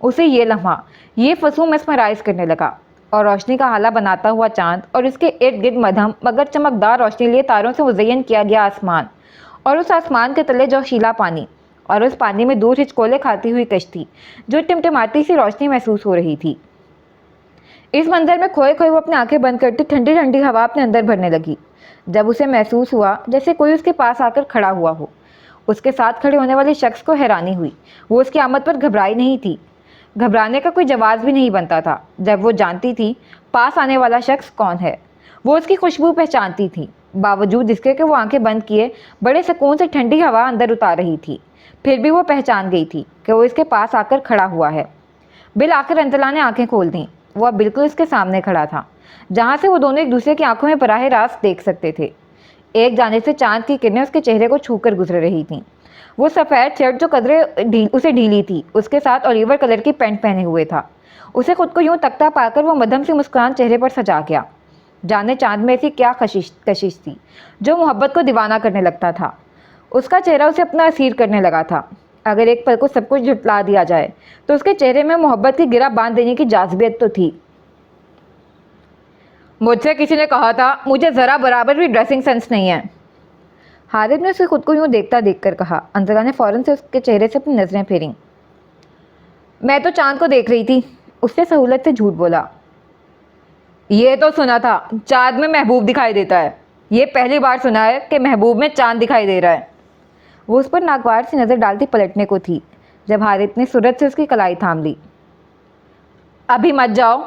اسے یہ لمحہ یہ فسوں میسمرائز کرنے لگا، اور روشنی کا حالہ بناتا ہوا چاند اور اس کے ارد گرد مدھم مگر چمکدار روشنی لیے تاروں سے مزین کیا گیا آسمان، اور اس آسمان کے تلے جوشیلا پانی، اور اس پانی میں دور ہچکولے کھاتی ہوئی کشتی جو ٹمٹماتی سی روشنی محسوس ہو رہی تھی۔ اس منظر میں کھوئے کھوئے وہ اپنی آنکھیں بند کرتی ٹھنڈی ٹھنڈی ہوا اپنے اندر بھرنے لگی۔ جب اسے محسوس ہوا جیسے کوئی اس کے پاس آ کر کھڑا ہوا ہو، اس کے ساتھ کھڑے ہونے والے شخص کو حیرانی ہوئی۔ وہ اس کی آمد پر گھبرائی نہیں تھی، گھبرانے کا کوئی جواز بھی نہیں بنتا تھا جب وہ جانتی تھی پاس آنے والا شخص کون ہے۔ وہ اس کی خوشبو پہچانتی تھی، باوجود اس کے کہ وہ آنکھیں بند کیے بڑے سکون سے ٹھنڈی ہوا اندر اتار رہی تھی، پھر بھی وہ پہچان گئی تھی کہ وہ اس کے پاس آ کر کھڑا ہوا ہے۔ بالآخر انجلا نے آنکھیں کھول دیں۔ وہ اب بالکل اس کے سامنے کھڑا تھا، جہاں سے وہ دونوں ایک دوسرے کی آنکھوں میں براہ راست دیکھ سکتے تھے۔ ایک جانب سے چاند کی کرنیں اس کے چہرے کو چھو کر گزر رہی تھیں۔ وہ سفید شرٹ جو قدرے اسے ڈھیلی تھی، اس کے ساتھ اولیور کلر کی پینٹ پہنے ہوئے تھا۔ اسے خود کو یوں تکتا پا کر وہ مدھم سی مسکان چہرے پر سجا گیا۔ جانے چاند میں ایسی کیا کشش تھی جو محبت کو دیوانہ کرنے لگتا تھا۔ اس کا چہرہ اسے اپنا اسیر کرنے لگا تھا۔ اگر ایک پل کو سب کچھ جھٹلا دیا جائے تو اس کے چہرے میں محبت کی گرہ باندھ دینے کی جاذبیت تو تھی۔ مجھ سے کسی نے کہا تھا مجھے ذرا برابر بھی ڈریسنگ سینس نہیں ہے، حارث نے اسے خود کو یوں دیکھتا دیکھ کر کہا۔ انجلا نے فوراً سے اس کے چہرے سے اپنی نظریں پھیریں۔ میں تو چاند کو دیکھ رہی تھی، اس نے سہولت سے جھوٹ بولا۔ یہ تو سنا تھا چاند میں محبوب دکھائی دیتا ہے، یہ پہلی بار سنا ہے کہ محبوب میں چاند دکھائی دے رہا ہے۔ وہ اس پر ناگوار سی نظر ڈالتی پلٹنے کو تھی جب حارث نے سرعت سے اس کی کلائی تھام لی۔ ابھی مت جاؤ،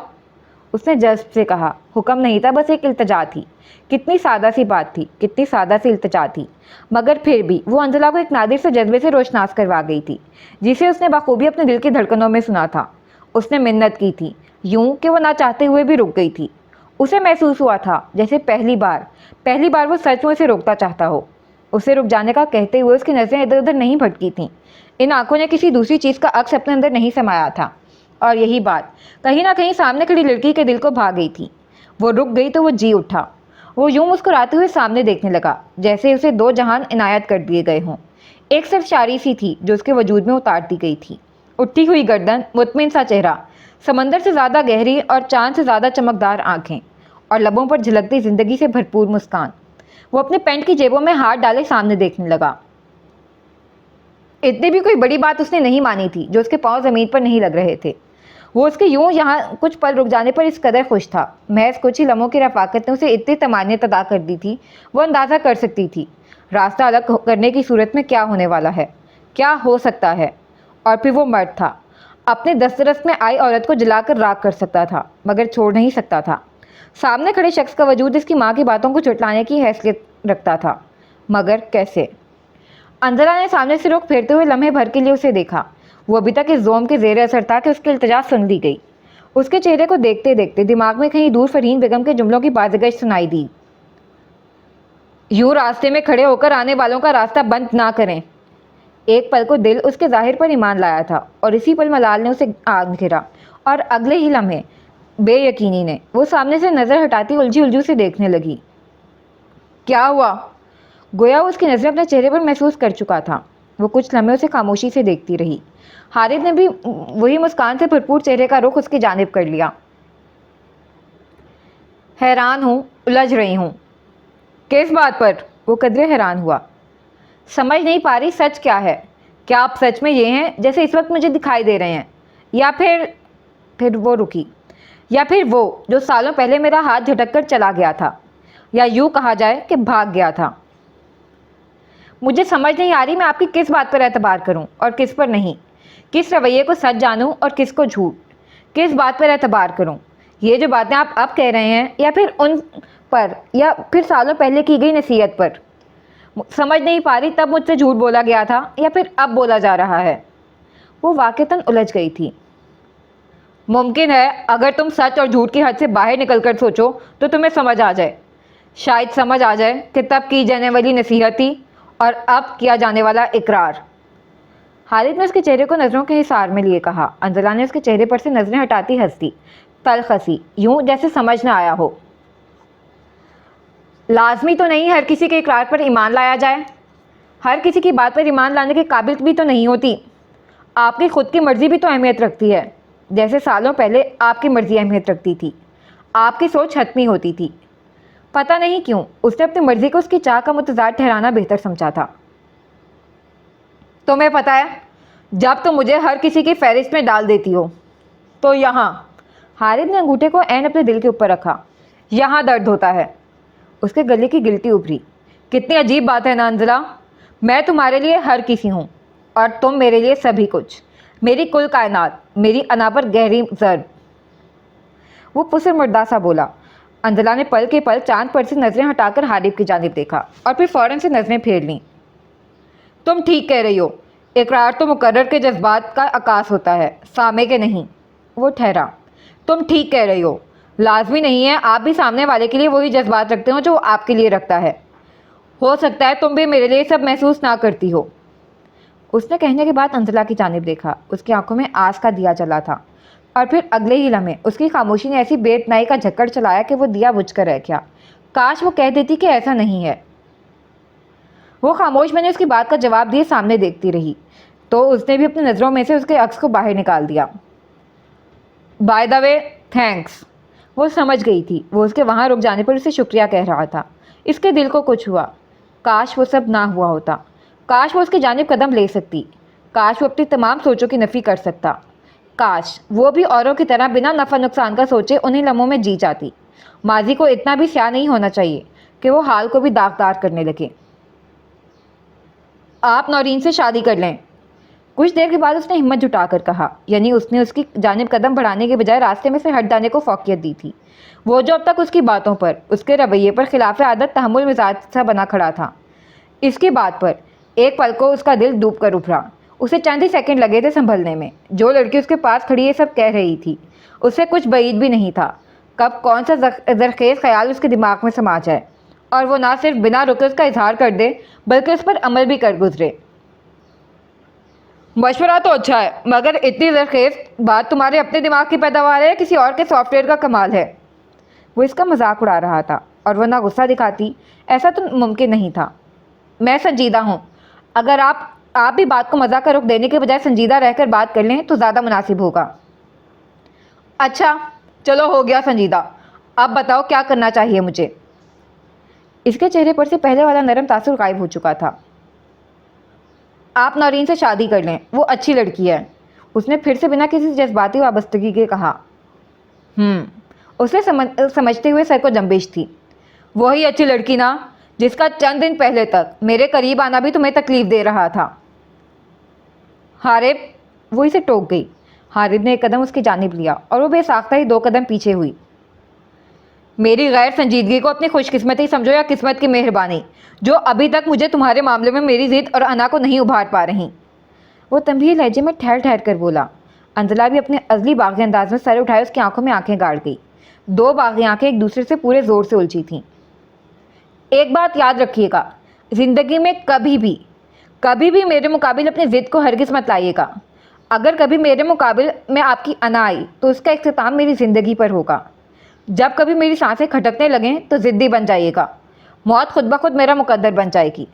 اس نے جذب سے کہا۔ حکم نہیں تھا، بس ایک التجا تھی۔ کتنی سادہ سی بات تھی، کتنی سادہ سی التجا تھی، مگر پھر بھی وہ انجلا کو ایک نادر سے جذبے سے روشناس کروا گئی تھی جسے اس نے بخوبی اپنے دل کی دھڑکنوں میں سنا تھا۔ اس نے منت کی تھی، یوں کہ وہ نہ چاہتے ہوئے بھی رک گئی تھی۔ اسے محسوس ہوا تھا جیسے پہلی بار وہ سچ میں اسے روکتا چاہتا ہو۔ اسے رک جانے کا کہتے ہوئے اس کی نظریں ادھر ادھر نہیں بھٹکی تھیں۔ ان آنکھوں نے کسی دوسری چیز کا عکس اپنے اندر نہیں سمایا تھا، اور یہی بات کہیں نہ کہیں سامنے کھڑی لڑکی کے دل کو بھا گئی تھی۔ وہ رک گئی تو وہ جی اٹھا۔ وہ یوں مسکراتے ہوئے سامنے دیکھنے لگا جیسے اسے دو جہان عنایت کر دیے گئے ہوں۔ ایک سرشاری سی تھی جو اس کے وجود میں اتار دی گئی تھی، اٹھی ہوئی گردن، مطمئن سا چہرہ، سمندر سے زیادہ گہری اور چاند سے زیادہ چمکدار آنکھیں، اور لبوں پر جھلکتی زندگی سے بھرپور مسکان۔ وہ اپنے پینٹ کی جیبوں میں ہاتھ ڈالے سامنے دیکھنے لگا۔ اتنی بھی کوئی بڑی بات اس نے نہیں مانی تھی جو اس کے پاؤں زمین پر نہیں لگ رہے تھے۔ وہ اس کے یوں یہاں کچھ پل رک جانے پر اس قدر خوش تھا، محض کچھ ہی لمحوں کی رفاقت نے اسے اتنی طمانینت عطا کر دی تھی۔ وہ اندازہ کر سکتی تھی راستہ الگ کرنے کی صورت میں کیا ہونے والا ہے، کیا ہو سکتا ہے۔ اور پھر وہ مرد تھا، اپنے دسترس میں آئی عورت کو جلا کر راکھ کر سکتا تھا مگر چھوڑ نہیں سکتا تھا۔ سامنے کھڑے شخص کا وجود اس کی ماں کی باتوں کو جھٹلانے کی حیثیت رکھتا تھا، مگر کیسے؟ انجلا نے سامنے سے رخ پھیرتے ہوئے لمحے بھر کے لیے اسے دیکھا۔ وہ ابھی تک اس زوم کے زیر اثر تھا کہ اس کی التجا سن لی گئی۔ اس کے چہرے کو دیکھتے دیکھتے دماغ میں کہیں دور فرحین بیگم کے جملوں کی بازگشت سنائی دی۔ یوں راستے میں کھڑے ہو کر آنے والوں کا راستہ بند نہ کریں۔ ایک پل کو دل اس کے ظاہر پر ایمان لایا تھا، اور اسی پل ملال نے اسے آگ گھیرا، اور اگلے ہی لمحے بے یقینی نے وہ سامنے سے نظر ہٹاتی الجھی سے دیکھنے لگی۔ کیا ہوا؟ گویا وہ اس کی نظریں اپنے چہرے پر محسوس کر چکا تھا۔ وہ کچھ لمحے اسے خاموشی سے دیکھتی رہی۔ حارث نے بھی وہی مسکان سے بھرپور چہرے کا رخ اس کی جانب کر لیا۔ حیران ہوں، الجھ رہی ہوں۔ کس بات پر؟ وہ قدرے حیران ہوا۔ سمجھ نہیں پا رہی سچ کیا ہے؟ کیا آپ سچ میں یہ ہیں جیسے اس وقت مجھے دکھائی دے رہے ہیں، یا پھر وہ رکی، یا پھر وہ جو سالوں پہلے میرا ہاتھ جھٹک کر چلا گیا تھا، یا یوں کہا جائے کہ بھاگ گیا تھا؟ مجھے سمجھ نہیں آ رہی میں آپ کی کس بات پر اعتبار کروں اور کس پر نہیں، کس رویے کو سچ جانوں اور کس کو جھوٹ، کس بات پر اعتبار کروں؟ یہ جو باتیں آپ اب کہہ رہے ہیں، یا پھر ان پر، یا پھر سالوں پہلے کی گئی نصیحت پر؟ سمجھ نہیں پا رہی تب مجھ سے جھوٹ بولا گیا تھا یا پھر اب بولا جا رہا ہے۔ وہ واقعتاً الجھ گئی تھی۔ ممکن ہے اگر تم سچ اور جھوٹ کی حد سے باہر نکل کر سوچو تو تمہیں سمجھ آ جائے، شاید سمجھ آ جائے کہ تب کی جانے والی نصیحت تھی اور اب کیا جانے والا اقرار۔ حارث نے اس کے چہرے کو نظروں کے حصار میں لیے کہا۔ انجلا نے اس کے چہرے پر سے نظریں ہٹاتی ہنسی، تلخ ہنسی، یوں جیسے سمجھ نہ آیا ہو۔ لازمی تو نہیں ہر کسی کے اقرار پر ایمان لایا جائے، ہر کسی کی بات پر ایمان لانے کے قابل بھی تو نہیں ہوتی۔ آپ کی خود کی مرضی بھی تو اہمیت رکھتی ہے، جیسے سالوں پہلے آپ کی مرضی اہمیت رکھتی تھی، آپ کی سوچ حتمی ہوتی تھی۔ پتہ نہیں کیوں اس نے اپنی مرضی کو اس کی چاہ کا متضاد ٹھہرانا بہتر سمجھا تھا۔ تمہیں پتہ ہے جب تم مجھے ہر کسی کی فہرست میں ڈال دیتی ہو تو یہاں، حارث نے انگوٹھے کو عین اپنے دل کے اوپر رکھا، یہاں درد ہوتا ہے۔ اس کے گلے کی گلٹی ابھری۔ کتنی عجیب بات ہے نا انزلہ، میں تمہارے لیے ہر کسی ہوں اور تم میرے لیے سبھی کچھ، میری کل کائنات، میری انا پر گہری ضرب۔ وہ پسر مردہ سا بولا۔ انزلہ نے پل کے پل چاند پر سے نظریں ہٹا کر حارث کی جانب دیکھا اور پھر فوراً سے نظریں پھیر لیں۔ تم ٹھیک کہہ رہی ہو، اقرار تو مقرر کے جذبات کا عکاس ہوتا ہے، سامع کے نہیں۔ وہ ٹھہرا۔ تم ٹھیک کہہ رہی ہو، لازمی نہیں ہے آپ بھی سامنے والے کے لیے وہی جذبات رکھتے ہو جو وہ آپ کے لیے رکھتا ہے۔ ہو سکتا ہے تم بھی میرے لیے سب محسوس نہ کرتی ہو۔ اس نے کہنے کے بعد انزلہ کی جانب دیکھا۔ اس کی آنکھوں میں آس کا دیا جلا تھا اور پھر اگلے ہی لمحے اس کی خاموشی نے ایسی بے اتنائی کا جھکڑ چلایا کہ وہ دیا بجھ کر رہ گیا۔ کاش وہ کہہ دیتی کہ ایسا نہیں ہے۔ وہ خاموش میں نے اس کی بات کا جواب دیے سامنے دیکھتی رہی تو اس نے بھی اپنی نظروں میں سے اس کے عکس کو باہر نکال دیا۔ By the way thanks. وہ سمجھ گئی تھی وہ اس کے وہاں رک جانے پر اسے شکریہ کہہ رہا تھا۔ اس کے دل کو کچھ ہوا۔ کاش وہ سب نہ ہوا ہوتا، کاش وہ اس کی جانب قدم لے سکتی، کاش وہ اپنی تمام سوچوں کی نفی کر سکتا، کاش وہ بھی اوروں کی طرح بنا نفع نقصان کا سوچے انہیں لمحوں میں جی جاتی۔ ماضی کو اتنا بھی سیاہ نہیں ہونا چاہیے کہ وہ حال کو بھی داغدار کرنے لگے۔ آپ نورین سے شادی کر لیں۔ کچھ دیر کے بعد اس نے ہمت جٹا کر کہا، یعنی اس نے اس کی جانب قدم بڑھانے کے بجائے راستے میں سے ہٹ جانے کو فوقیت دی تھی۔ وہ جو اب تک اس کی باتوں پر، اس کے رویے پر خلاف عادت تحمل مزاج سا بنا کھڑا تھا، اس کی بات پر ایک پل کو اس کا دل ڈوب کر ابھرا۔ اسے چند ہی سیکنڈ لگے تھے سنبھلنے میں۔ جو لڑکی اس کے پاس کھڑی یہ سب کہہ رہی تھی اسے کچھ بعید بھی نہیں تھا۔ کب کون سا زرخیز خیال اس کے دماغ میں سما جائے اور وہ نہ صرف بنا رکے اس کا اظہار کر دے بلکہ اس پر عمل بھی کر گزرے۔ مشورہ تو اچھا ہے، مگر اتنی زرخیز بات تمہارے اپنے دماغ کی پیداوار ہے، کسی اور کے سافٹ ویئر کا کمال ہے؟ وہ اس کا مذاق اڑا رہا تھا اور وہ نہ غصہ دکھاتی، ایسا تو ممکن نہیں تھا۔ میں سنجیدہ ہوں، اگر آپ بھی بات کو مزاق کا رخ دینے کے بجائے سنجیدہ رہ کر بات کر لیں تو زیادہ مناسب ہوگا۔ اچھا چلو ہو گیا سنجیدہ، اب بتاؤ کیا کرنا چاہیے مجھے؟ اس کے چہرے پر سے پہلے والا نرم تاثر غائب ہو چکا تھا۔ آپ نورین سے شادی کر لیں، وہ اچھی لڑکی ہے، اس نے پھر سے بنا کسی جذباتی وابستگی کے کہا۔ اسے سمجھتے ہوئے سر کو جنبش تھی۔ وہی اچھی لڑکی نا جس کا چند دن پہلے تک میرے قریب آنا بھی تمہیں تکلیف دے رہا تھا۔ حارث، وہ اسے ٹوک گئی۔ حارث نے ایک قدم اس کی جانب لیا اور وہ بے ساختہ ہی 2 قدم پیچھے ہوئی۔ میری غیر سنجیدگی کو اپنی خوش قسمتی سمجھو یا قسمت کی مہربانی جو ابھی تک مجھے تمہارے معاملے میں میری ضد اور انا کو نہیں ابھار پا رہی۔ وہ تنبیہی لہجے میں ٹھہر ٹھہر کر بولا۔ انزلہ بھی اپنے ازلی باغی انداز میں سر اٹھائے اس کی آنکھوں میں آنکھیں گاڑ گئی۔ 2 باغی آنکھیں ایک دوسرے سے پورے زور سے الجھی تھیں۔ ایک بات یاد رکھیے گا، زندگی میں کبھی بھی میرے مقابل اپنی ضد کو ہرگز مت لائیے گا۔ اگر کبھی میرے مقابل میں آپ کی انا آئی تو اس کا اختتام میری زندگی پر ہوگا۔ جب کبھی میری سانسیں کھٹکنے لگیں تو ضدی بن جائیے گا، موت خود بخود میرا مقدر بن جائے گی۔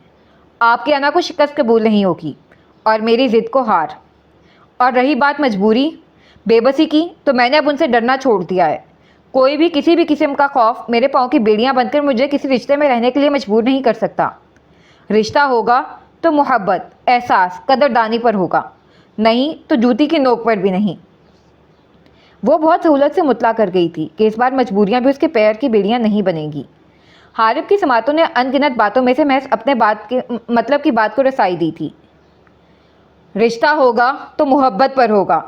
آپ کی انا کو شکست قبول نہیں ہوگی اور میری ضد کو ہار۔ اور رہی بات مجبوری، بے بسی کی، تو میں نے اب ان سے ڈرنا چھوڑ دیا ہے۔ کوئی بھی کسی بھی قسم کا خوف میرے پاؤں کی بیڑیاں بن کر مجھے کسی رشتے میں رہنے کے لیے مجبور نہیں کر سکتا۔ رشتہ ہوگا تو محبت، احساس، قدردانی پر ہوگا، نہیں تو جوتی کی نوک پر بھی نہیں۔ وہ بہت سہولت سے مطلع کر گئی تھی کہ اس بار مجبوریاں بھی اس کے پیر کی بیڑیاں نہیں بنیں گی۔ حارث کی سماعتوں نے ان گنت باتوں میں سے محض اپنے مطلب کی بات کو رسائی دی تھی۔ رشتہ ہوگا تو محبت پر ہوگا۔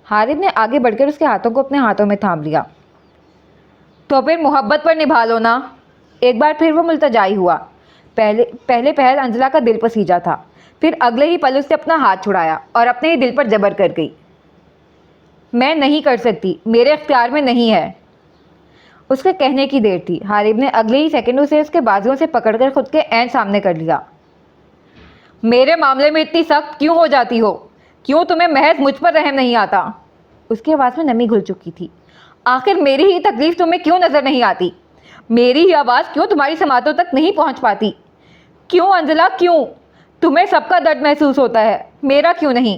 حارث نے آگے بڑھ کر اس کے ہاتھوں کو اپنے ہاتھوں میں تھام لیا۔ تو پھر محبت پر نبھا لو نا۔ ایک بار پھر وہ ملتجائی ہوا۔ پہلے پہل انزلہ کا دل پسیجا تھا، پھر اگلے ہی پل اس سے اپنا ہاتھ چھڑایا اور اپنے ہی دل پر جبر کر گئی۔ میں نہیں کر سکتی، میرے اختیار میں نہیں ہے۔ اس کے کہنے کی دیر تھی، حارث نے اگلے ہی سیکنڈ اسے اس کے بازوؤں سے پکڑ کر خود کے عین سامنے کر لیا۔ میرے معاملے میں اتنی سخت کیوں ہو جاتی ہو؟ کیوں تمہیں محض مجھ پر رحم نہیں آتا؟ اس کی آواز میں نمی گھل چکی تھی۔ آخر میری ہی تکلیف تمہیں کیوں نظر نہیں آتی؟ میری ہی آواز کیوں تمہاری سماعتوں تک نہیں پہنچ پاتی؟ کیوں انزلہ کیوں؟ تمہیں سب کا درد محسوس ہوتا ہے، میرا کیوں نہیں؟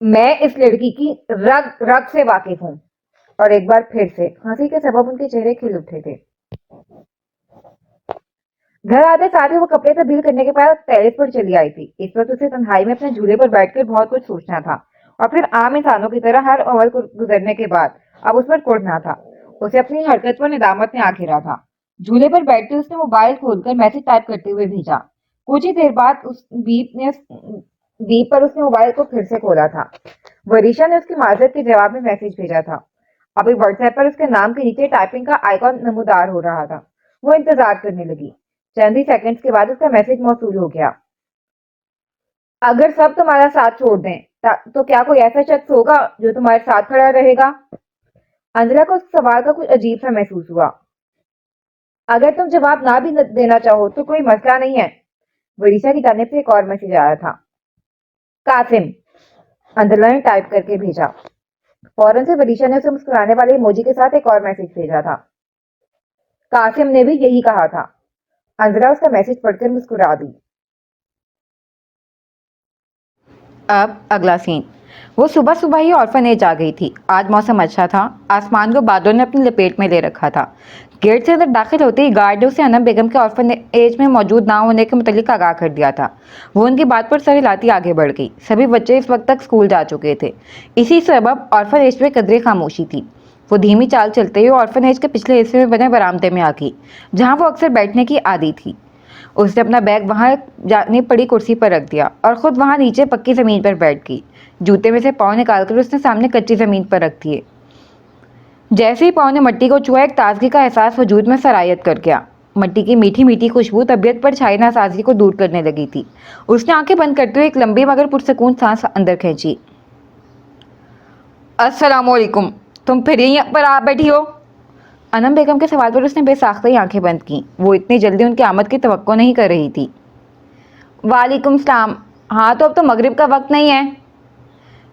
میں اس لڑکی کی رگ رگ سے واقف ہوں۔ اور ایک بار پھر سے ہنسی کے سبب ان کے چہرے کھل اٹھے تھے۔ گھر آتے ساتھ ہی وہ کپڑے تبدیل کرنے کے بعد ٹیرس پر چلی آئی تھی۔ اس وقت اسے تنہائی میں اپنے جھولے پر بیٹھ کر بہت کچھ سوچنا تھا، اور پھر عام انسانوں کی طرح ہر عمر کو گزرنے کے بعد اب اس پر کڑنا تھا۔ اسے اپنی حرکت پر ندامت نے آ گھیرا تھا۔ جھولے پر بیٹھ کے اس نے موبائل کھول کر میسج ٹائپ کرتے ہوئے بھیجا۔ کچھ ہی دیر بعد بیپ پر اس نے موبائل کو پھر سے کھولا تھا۔ وریشا نے اس کی معذرت کے جواب میں میسج بھیجا تھا۔ ابھی واٹس ایپ پر اس کے نام کے نیچے ٹائپنگ کا آئیکن نمودار ہو رہا تھا۔ وہ انتظار کرنے لگی۔ چند ہی سیکنڈز کے بعد اس کا میسج موصول ہو گیا۔ اگر سب تمہارا ساتھ چھوڑ دیں تو کیا کوئی ایسا شخص ہوگا جو تمہارے ساتھ کھڑا رہے گا؟ انجلا کو اس سوال کا کچھ عجیب سا محسوس ہوا۔ اگر تم جواب نہ بھی دینا چاہو تو کوئی مسئلہ نہیں ہے۔ وریشا کی جانب سے ایک اور میسج آیا تھا۔ قاسم، انجلا نے ٹائپ کر کے بھیجا۔ فوراً سے وریشا نے اسے مسکرانے والے ایموجی کے ساتھ ایک اور میسج بھیجا تھا۔ قاسم نے بھی یہی کہا تھا۔ انجلا اس کا میسج پڑھ کر مسکرا دی۔ اب اگلا سین۔ وہ صبح صبح ہی آرفنیج آ گئی تھی۔ آج موسم اچھا تھا، آسمان کو بادلوں نے اپنی لپیٹ میں لے رکھا تھا۔ گیٹ سے اندر داخل ہوتے ہی گارڈ نے اسے انم بیگم کے آرفنیج میں موجود نہ ہونے کے متعلق آگاہ کر دیا تھا۔ وہ ان کی بات پر سر ہلاتی آگے بڑھ گئی۔ سبھی بچے اس وقت تک اسکول جا چکے تھے، اسی سبب آرفنیج میں قدرے خاموشی تھی۔ وہ دھیمی چال چلتے ہوئے آرفنیج کے پچھلے حصے میں بنے برآمدے میں آ گئی، جہاں وہ اکثر بیٹھنے کی عادی تھی۔ اس نے اپنا بیگ وہاں جانب پڑی کرسی پر رکھ دیا اور خود وہاں نیچے پکی زمین پر بیٹھ گئی۔ جوتے میں سے پاؤں نکال کر اس نے سامنے کچی زمین پر رکھ دیے۔ جیسے ہی پاؤں نے مٹی کو چھوا، ایک تازگی کا احساس وجود میں سرایت کر گیا۔ مٹی کی میٹھی میٹھی خوشبو طبیعت پر چھائی ناسازگی کو دور کرنے لگی تھی۔ اس نے آنکھیں بند کرتے ہوئے ایک لمبی مگر پرسکون سانس اندر کھینچی۔ السلام علیکم، تم پھر یہیں پر آ بیٹھی ہو؟ انم بیگم کے سوال پر اس نے بے ساختہ ہی آنکھیں بند کیں۔ وہ اتنی جلدی ان کی آمد کی توقع نہیں کر رہی تھی۔ وعلیکم السلام۔ ہاں تو اب تو مغرب کا وقت نہیں ہے۔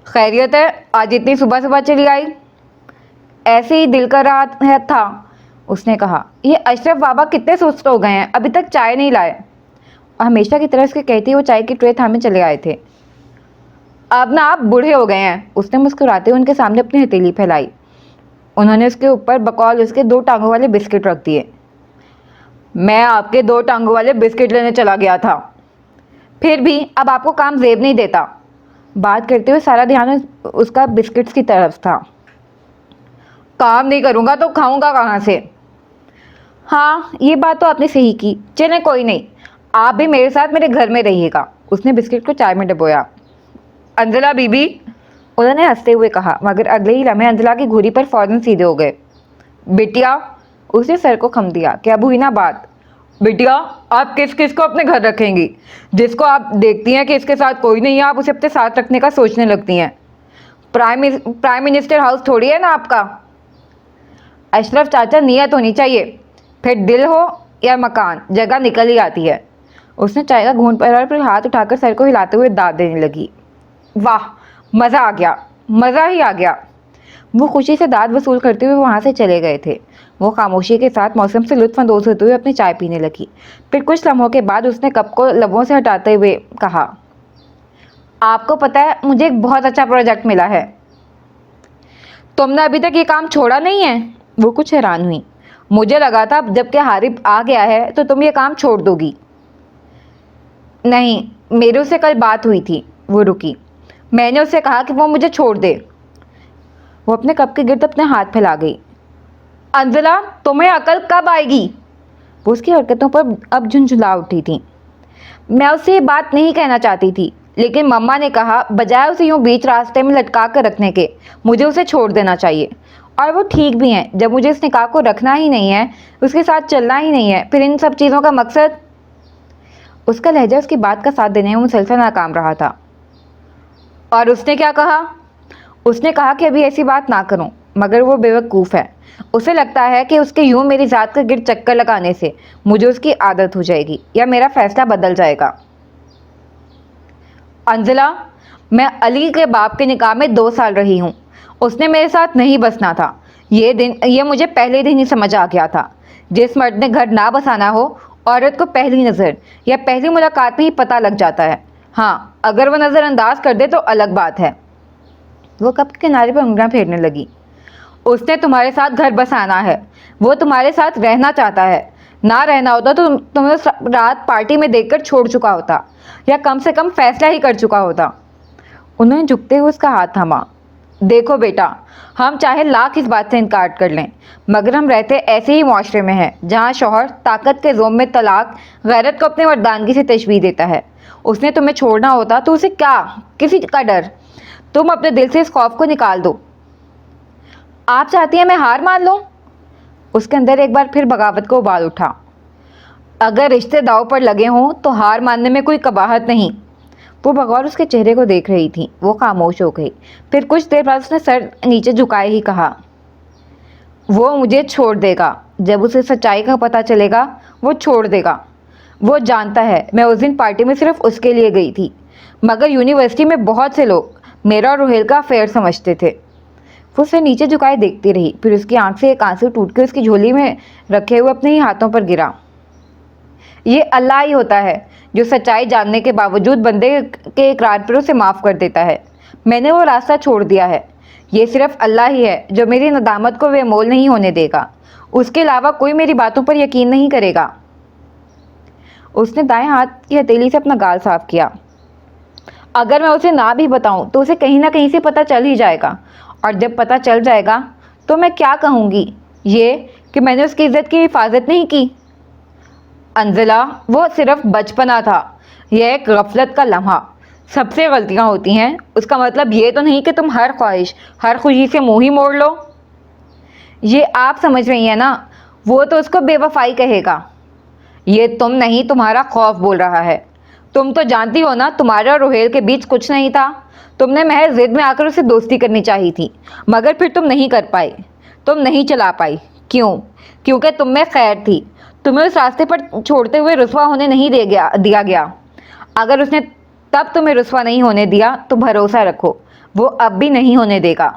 خیریت ہے؟ آج اتنی صبح صبح چلی آئی؟ ایسے ہی دل کر رہا تھا، اس نے کہا۔ یہ اشرف بابا کتنے سست ہو گئے ہیں، ابھی تک چائے نہیں لائے۔ اور ہمیشہ کی طرح اس کے کہتے ہی وہ چائے کی ٹرے تھامے چلے آئے تھے۔ اب نہ آپ بوڑھے ہو گئے ہیں، اس نے مسکراتے ہوئے ان کے سامنے اپنی ہتھیلی پھیلائی۔ انہوں نے اس کے اوپر بقول اس کے 2 ٹانگوں والے بسکٹ رکھ دیے۔ میں آپ کے 2 ٹانگوں والے بسکٹ لینے چلا گیا تھا۔ پھر بھی اب آپ کو کام زیب نہیں دیتا۔ بات کرتے ہوئے سارا دھیان اس کا بسکٹس کی طرف تھا۔ کام نہیں کروں گا تو کھاؤں گا کہاں سے؟ ہاں یہ بات تو آپ نے صحیح کی۔ چلیں کوئی نہیں، آپ بھی میرے ساتھ میرے گھر میں رہیے گا۔ اس نے بسکٹ کو چائے میں ڈبویا۔ انجلا بی بی، انہوں نے ہنستے ہوئے کہا، مگر اگلے ہی لمحے انجلا کی گھوڑی پر فوراً سیدھے ہو گئے۔ بٹیا، اس نے سر کو خم دیا، کیا ابھی نہ بات؟ بٹیا، آپ کس کس کو اپنے گھر رکھیں گی؟ جس کو آپ دیکھتی ہیں کہ اس کے ساتھ کوئی نہیں ہے، آپ اسے اپنے ساتھ رکھنے کا سوچنے لگتی ہیں۔ پرائم منسٹر ہاؤس تھوڑی ہے نا آپ کا۔ اشرف چاچا، نیت ہونی چاہیے، پھر دل ہو یا مکان، جگہ نکل ہی آتی ہے۔ اس نے چائے کا گھونٹ پیا اور پھر ہاتھ اٹھا کر سر کو ہلاتے ہوئے داد دینے لگی۔ واہ، مزہ آ گیا، مزہ ہی آ گیا۔ وہ خوشی سے داد وصول کرتے ہوئے وہاں سے چلے گئے تھے۔ وہ خاموشی کے ساتھ موسم سے لطف اندوز ہوتے ہوئے اپنی چائے پینے لگی۔ پھر کچھ لمحوں کے بعد اس نے کپ کو لبوں سے ہٹاتے ہوئے کہا، آپ کو پتہ ہے مجھے ایک بہت اچھا پروجیکٹ ملا ہے۔ تم نے ابھی تک یہ کام چھوڑا نہیں ہے؟ وہ کچھ حیران ہوئی۔ مجھے لگا تھا جب کہ حارب آ گیا ہے تو تم یہ کام چھوڑ دو گی۔ نہیں، میرے اس سے کل بات ہوئی تھی۔ وہ رکی۔ میں نے اسے کہا کہ وہ مجھے چھوڑ دے۔ وہ اپنے کپ کے گرد اپنے ہاتھ پھیلا گئی۔ انجلا، تمہیں عقل کب آئے گی؟ وہ اس کی حرکتوں پر اب جھنجھلا اٹھی تھی۔ میں اس سے یہ بات نہیں کہنا چاہتی تھی، لیکن مما نے کہا بجائے اسے یوں بیچ راستے میں لٹکا کر رکھنے کے، مجھے اسے چھوڑ دینا چاہیے۔ اور وہ ٹھیک بھی ہیں، جب مجھے اس نکاح کو رکھنا ہی نہیں ہے، اس کے ساتھ چلنا ہی نہیں ہے، پھر ان سب چیزوں کا مقصد؟ اس کا لہجہ اس کی بات کا ساتھ دینے میں مسلسل ناکام رہا تھا۔ اور اس نے کیا کہا؟ اس نے کہا کہ ابھی ایسی بات نہ کروں، مگر وہ بیوقوف ہے۔ اسے لگتا ہے کہ اس کے یوں میری ذات کا گرد چکر لگانے سے مجھے اس کی عادت ہو جائے گی یا میرا فیصلہ بدل جائے گا۔ انجلا، میں علی کے باپ کے نکاح میں 2 سال رہی ہوں، اس نے میرے ساتھ نہیں بسنا تھا۔ یہ مجھے پہلے دن ہی سمجھ آ گیا تھا۔ جس مرد نے گھر نہ بسانا ہو، عورت کو پہلی نظر یا پہلی ملاقات میں ہی پتہ لگ جاتا ہے۔ ہاں، اگر وہ نظر انداز کر دے تو الگ بات ہے۔ وہ کپ کے کنارے پر انگلیاں پھیرنے لگی۔ اس نے تمہارے ساتھ گھر بسانا ہے، وہ تمہارے ساتھ رہنا چاہتا ہے۔ نہ رہنا ہوتا تو تمہیں اس رات پارٹی میں دیکھ کر چھوڑ چکا ہوتا، یا کم سے کم فیصلہ ہی کر چکا ہوتا۔ انہوں نے جھکتے ہوئے اس کا ہاتھ تھاما۔ دیکھو بیٹا، ہم چاہے لاکھ اس بات سے انکار کر لیں، مگر ہم رہتے ایسے ہی معاشرے میں ہیں جہاں شوہر طاقت کے زوم میں طلاق غیرت کو اپنے مردانگی سے تشبیہ دیتا ہے۔ اس نے تمہیں چھوڑنا ہوتا تو اسے کیا، کسی کا ڈر؟ تم اپنے دل سے اس خوف کو نکال دو۔ آپ چاہتی ہیں میں ہار مان لوں؟ اس کے اندر ایک بار پھر بغاوت کو ابال اٹھا۔ اگر رشتے داؤ پر لگے ہوں تو ہار ماننے میں کوئی قباحت نہیں۔ وہ بغور اس کے چہرے کو دیکھ رہی تھی۔ وہ خاموش ہو گئی۔ پھر کچھ دیر بعد اس نے سر نیچے جھکائے ہی کہا، وہ مجھے چھوڑ دے گا۔ جب اسے سچائی کا پتہ چلے گا وہ چھوڑ دے گا۔ وہ جانتا ہے میں اس دن پارٹی میں صرف اس کے لیے گئی تھی، مگر یونیورسٹی میں بہت سے لوگ میرا اور روہیل کا افیئر سمجھتے تھے۔ وہ اسے نیچے جھکائے دیکھتی رہی، پھر اس کی آنکھ سے ایک آنسو ٹوٹ کے اس کی جھولی میں رکھے ہوئے اپنے ہی ہاتھوں پر گرا۔ یہ اللہ ہی ہوتا ہے جو سچائی جاننے کے باوجود بندے کے اقرار پر اسے معاف کر دیتا ہے۔ میں نے وہ راستہ چھوڑ دیا ہے۔ یہ صرف اللہ ہی ہے جو میری ندامت کو بے مول نہیں ہونے دے گا۔ اس کے علاوہ کوئی میری باتوں پر یقین نہیں کرے گا۔ اس نے دائیں ہاتھ کی ہتھیلی سے اپنا گال صاف کیا۔ اگر میں اسے نہ بھی بتاؤں تو اسے کہیں نہ کہیں سے پتہ چل ہی جائے گا، اور جب پتہ چل جائے گا تو میں کیا کہوں گی؟ یہ کہ میں نے اس کی عزت کی حفاظت نہیں کی۔ انزلہ، وہ صرف بچپنا تھا، یہ ایک غفلت کا لمحہ۔ سب سے غلطیاں ہوتی ہیں، اس کا مطلب یہ تو نہیں کہ تم ہر خواہش، ہر خوشی سے منہ ہی موڑ لو۔ یہ آپ سمجھ رہی ہیں نا، وہ تو اس کو بے وفائی کہے گا۔ یہ تم نہیں، تمہارا خوف بول رہا ہے۔ تم تو جانتی ہو نا تمہارے اور روہیل کے بیچ کچھ نہیں تھا۔ تم نے محض ضد میں آ کر اسے دوستی کرنی چاہی تھی، مگر پھر تم نہیں کر پائی، تم نہیں چلا پائی۔ کیوں؟ کیونکہ تم میں خیر تھی۔ تمہیں اس راستے پر چھوڑتے ہوئے رسوا ہونے نہیں دیا گیا۔ اگر اس نے تب تمہیں رسوا نہیں ہونے دیا تو بھروسہ رکھو وہ اب بھی نہیں ہونے دے گا۔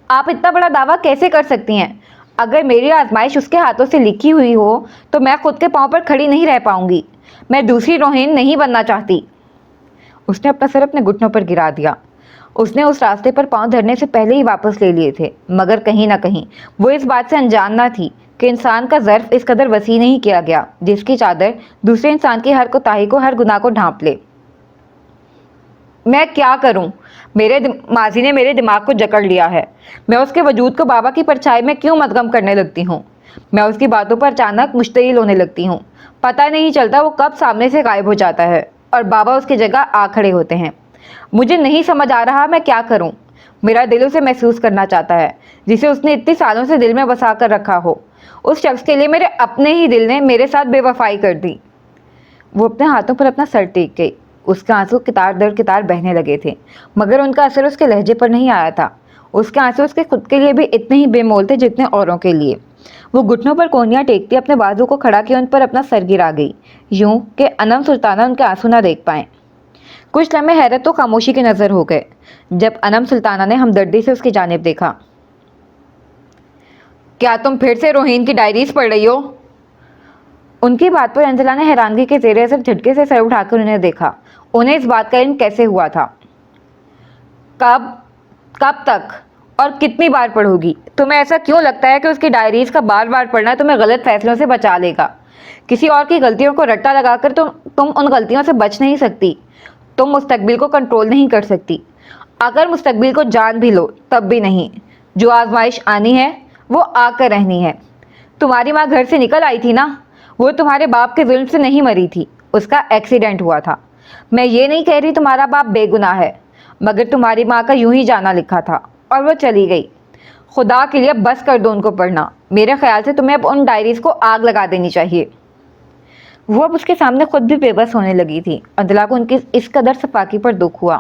آپ اتنا بڑا دعویٰ کیسے کر سکتی ہیں؟ اگر میری آزمائش اس کے ہاتھوں سے لکھی ہوئی ہو تو میں خود کے پاؤں پر کھڑی نہیں رہ پاؤں گی۔ میں دوسری روہین نہیں بننا چاہتی۔ اس نے اپنا سر اپنے گھٹنوں پر گرا دیا۔ اس نے اس راستے پر پاؤں دھرنے سے پہلے ہی واپس لے لیے تھے، مگر کہیں نہ کہیں وہ اس بات سے انجان نہ تھی کہ انسان کا ظرف اس قدر وسیع نہیں کیا گیا جس کی چادر دوسرے انسان کی ہر کوتاہی کو، ہر گناہ کو ڈھانپ لے۔ میں کیا کروں؟ میرے ماضی نے میرے دماغ کو جکڑ لیا ہے۔ میں اس کے وجود کو بابا کی پرچھائی میں کیوں مدغم کرنے لگتی ہوں؟ میں اس کی باتوں پر اچانک مشتعل ہونے لگتی ہوں۔ پتہ نہیں چلتا وہ کب سامنے سے غائب ہو جاتا ہے اور بابا اس کی جگہ آ کھڑے ہوتے ہیں۔ مجھے نہیں سمجھ آ رہا میں کیا کروں۔ میرا دل اسے محسوس کرنا چاہتا ہے جسے اس نے اتنی سالوں سے دل میں بسا کر رکھا ہو۔ اس شخص کے لیے میرے اپنے ہی دل نے میرے ساتھ بے وفائی کر دی۔ وہ اپنے ہاتھوں پر اپنا سر ٹیک گئی۔ اس کے آنسو قطار در قطار بہنے لگے تھے، مگر ان کا اثر اس کے لہجے پر نہیں آیا تھا۔ اس کے آنسو اس کے خود کے لیے بھی اتنے ہی بے مول تھے جتنے اوروں کے لیے۔ وہ گھٹنوں پر کونیاں ٹیکتی اپنے بازو کو کھڑا کیا ان پر اپنا سر گرا گئی، یوں کہ انم سلطانہ ان کے آنسو نہ دیکھ پائیں۔ کچھ لمحے حیرت و خاموشی کی نظر ہو گئے جب انم سلطانہ نے ہمدردی سے اس کی جانب دیکھا۔ کیا تم پھر سے روہین کی ڈائریز پڑھ رہی ہو؟ ان کی بات پر انجلا نے حیرانگی کے زیر اثر جھٹکے سے سر اٹھا کر انہیں دیکھا۔ انہیں اس بات کا علم کیسے ہوا تھا؟ کب تک اور کتنی بار پڑھو گی؟ تمہیں ایسا کیوں لگتا ہے کہ اس کی ڈائریز کا بار بار پڑھنا تمہیں غلط فیصلوں سے بچا لے گا؟ کسی اور کی غلطیوں کو رٹا لگا کر تم ان غلطیوں سے بچ نہیں سکتی۔ تم مستقبل کو کنٹرول نہیں کر سکتی۔ اگر مستقبل کو جان بھی لو تب بھی نہیں۔ جو آزمائش آنی ہے وہ آ کر رہنی ہے۔ تمہاری ماں گھر سے نکل آئی تھی نا، وہ تمہارے باپ کے ظلم سے نہیں مری تھی، اس کا ایکسیڈنٹ ہوا تھا۔ میں یہ نہیں کہہ رہی تمہارا باپ بے گناہ ہے، مگر تمہاری ماں کا یوں ہی جانا لکھا تھا اور وہ چلی گئی۔ خدا کے لیے بس کر دو ان کو پڑھنا۔ میرے خیال سے تمہیں اب ان ڈائریز کو آگ لگا دینی چاہیے۔ وہ اب اس کے سامنے خود بھی بے بس ہونے لگی تھی۔ انجلا کو ان کی اس قدر صفاکی پر دکھ ہوا۔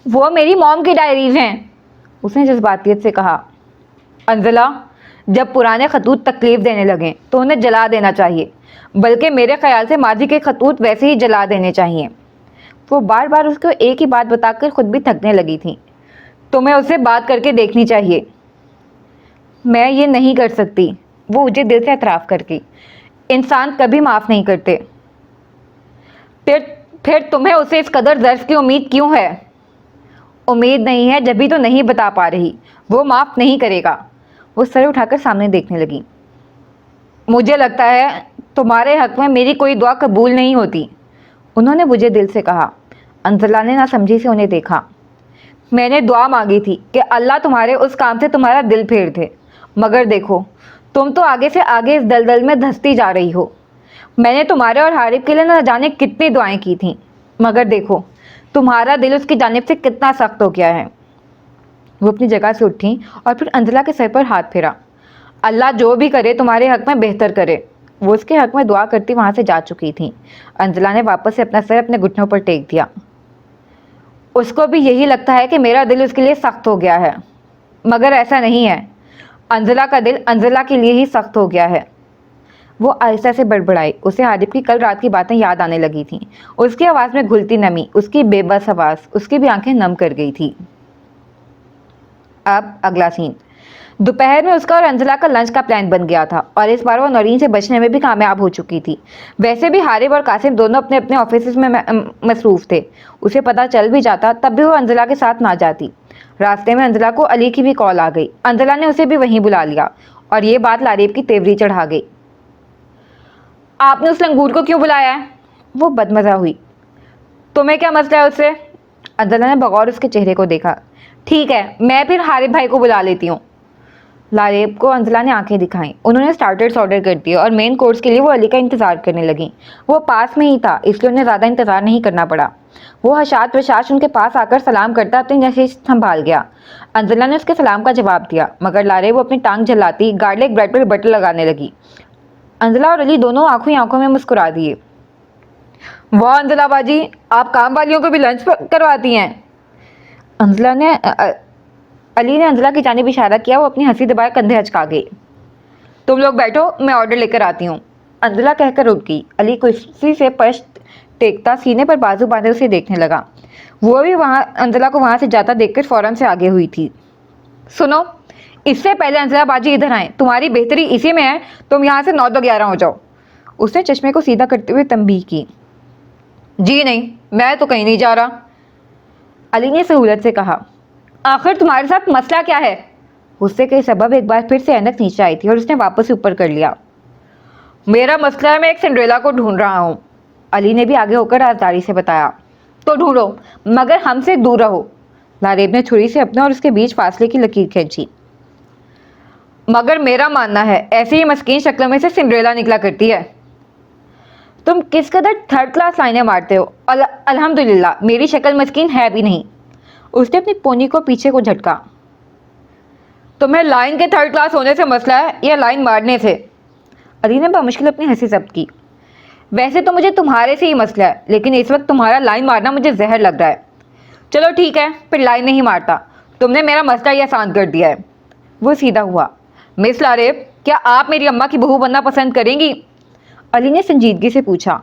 وہ میری موم کی ڈائریز ہیں، اس نے جذباتیت سے کہا۔ انجلا، جب پرانے خطوط تکلیف دینے لگیں تو انہیں جلا دینا چاہیے، بلکہ میرے خیال سے ماضی کے خطوط ویسے ہی جلا دینے چاہیے۔ وہ بار بار اس کو ایک ہی بات بتا کر خود بھی تھکنے لگی تھی۔ تمہیں اس سے بات کر کے دیکھنی چاہیے۔ میں یہ نہیں کر سکتی، وہ مجھے دل سے اعتراف کر گئی۔ انسان کبھی معاف نہیں کرتے۔ پھر تمہیں اسے اس قدر ظرف کی امید کیوں ہے؟ امید نہیں ہے جبھی تو نہیں بتا پا رہی، وہ معاف نہیں کرے گا۔ وہ سر اٹھا کر سامنے دیکھنے لگی۔ مجھے لگتا ہے تمہارے حق میں میری کوئی دعا قبول نہیں ہوتی، انہوں نے مجھے دل سے کہا۔ انزلہ نے نہ سمجھی سے انہیں دیکھا۔ میں نے دعا مانگی تھی کہ اللہ تمہارے اس کام سے تمہارا دل پھیر دے، مگر دیکھو تم تو آگے سے آگے اس دلدل میں دھستی جا رہی ہو۔ میں نے تمہارے اور حارث کے لیے نہ جانے کتنی دعائیں کی تھیں، مگر دیکھو تمہارا دل اس کی جانب سے کتنا سخت ہو گیا ہے۔ وہ اپنی جگہ سے اٹھیں اور پھر انزلہ کے سر پر ہاتھ پھیرا۔ اللہ جو بھی کرے تمہارے حق میں بہتر کرے۔ وہ اس کے حق میں دعا کرتی وہاں سے جا چکی تھیں۔ انزلہ نے واپس سے اپنا سر اپنے گھٹنوں پر ٹیک دیا۔ اس کو بھی یہی لگتا ہے کہ میرا دل اس کے لیے سخت ہو گیا ہے، مگر ایسا نہیں ہے، انزلہ کا دل انزلہ کے لیے ہی سخت ہو گیا ہے۔ وہ آہستہ سے بڑبڑائی۔ اسے حارث کی کل رات کی باتیں یاد آنے لگی تھیں۔ اس کی آواز میں گھلتی نمی، اس کی بے بس آواز اس کی بھی آنکھیں نم کر گئی تھی۔ اب اگلا سین۔ دوپہر میں اس کا اور انزلہ کا لنچ کا پلان بن گیا تھا، اور اس بار وہ نورین سے بچنے میں بھی کامیاب ہو چکی تھی۔ ویسے بھی حارث اور قاسم دونوں اپنے اپنے آفیسز میں مصروف تھے۔ اسے پتہ چل بھی جاتا تب بھی وہ انزلہ کے ساتھ نہ جاتی۔ راستے میں انزلہ کو علی کی بھی کال آ گئی۔ انزلہ نے اسے بھی وہیں بلا لیا، اور یہ بات لاریب کی تیوری چڑھا گئی۔ آپ نے اس لنگور کو کیوں بلایا ہے؟ وہ بدمزہ ہوئی۔ تمہیں کیا مسئلہ ہے اس سے؟ انزلہ نے بغور اس کے چہرے کو دیکھا۔ ٹھیک ہے، میں پھر حارث بھائی کو بلا لیتی ہوں۔ لاریب کو انزلہ نے آنکھیں دکھائیں۔ انہوں نے سٹارٹرز آرڈر کر دیے اور مین کورس کے لیے وہ علی کا انتظار کرنے لگیں۔ وہ پاس میں ہی تھا، اس لیے انہیں زیادہ انتظار نہیں کرنا پڑا۔ وہ حشات وشاش ان کے پاس آ کر سلام کرتا اپنی نشست سنبھال گیا۔ انزلہ نے اس کے سلام کا جواب دیا، مگر لاریب وہ اپنی ٹانگ جھلاتی گارلک بریڈ پر بٹر لگانے لگی۔ انزلہ اور علی دونوں آنکھوں ہی آنکھوں میں مسکرا دیے۔ واہ انزلہ باجی، آپ کام والیوں کو بھی لنچ کرواتی ہیں۔ علی نے انزلہ کی جانب اشارہ کیا۔ وہ اپنی ہنسی دبائے کندھے اچکا گئی۔ تم لوگ بیٹھو، میں آرڈر لے کر آتی ہوں، انزلہ کہہ کر اٹھ گئی۔ علی کرسی سے پشت ٹیکتا سینے پر بازو باندھے اسے دیکھنے لگا۔ وہ بھی انزلہ کو وہاں سے جاتا دیکھ کر فوراً سے آگے ہوئی تھی۔ سنو، اس سے پہلے انزلہ باجی ادھر آئیں، تمہاری بہتری اسی میں ہے، تم یہاں سے 9 تو 11 ہو جاؤ۔ اس نے چشمے کو سیدھا کرتے ہوئے تنبیہ کی۔ جی نہیں، میں تو کہیں نہیں جا رہا، علی نے سہولت سے کہا۔ آخر تمہارے ساتھ مسئلہ کیا ہے؟ غصے کے سبب ایک بار پھر سے اینک نیچے آئی تھی اور اس نے واپس اوپر کر لیا۔ میرا مسئلہ ہے، میں ایک سنڈریلا کو ڈھونڈ رہا ہوں، علی نے بھی آگے ہو کر رازداری سے بتایا۔ تو ڈھونڈو، مگر ہم سے دور رہو، لاریب نے چھری سے اپنے اور اس کے بیچ فاصلے کی لکیر کھینچی۔ مگر میرا ماننا ہے ایسی ہی مسکین شکلوں میں سے سنڈریلا نکلا کرتی ہے۔ تم کس قدر تھرڈ کلاس لائنیں مارتے ہو۔ الحمدللہ میری شکل مسکین ہے بھی نہیں، اس نے اپنی پونی کو پیچھے کو جھٹکا۔ تمہیں لائن کے تھرڈ کلاس ہونے سے مسئلہ ہے یا لائن مارنے سے؟ علی نے بمشکل اپنی ہنسی ضبط کی۔ ویسے تو مجھے تمہارے سے ہی مسئلہ ہے، لیکن اس وقت تمہارا لائن مارنا مجھے زہر لگ رہا ہے۔ چلو ٹھیک ہے، پھر لائن نہیں مارتا، تم نے میرا مسئلہ ہی آسان کر دیا ہے۔ وہ سیدھا ہوا۔ مس لاریب، کیا آپ میری اماں کی بہو بننا پسند کریں گی؟ علی نے سنجیدگی سے پوچھا۔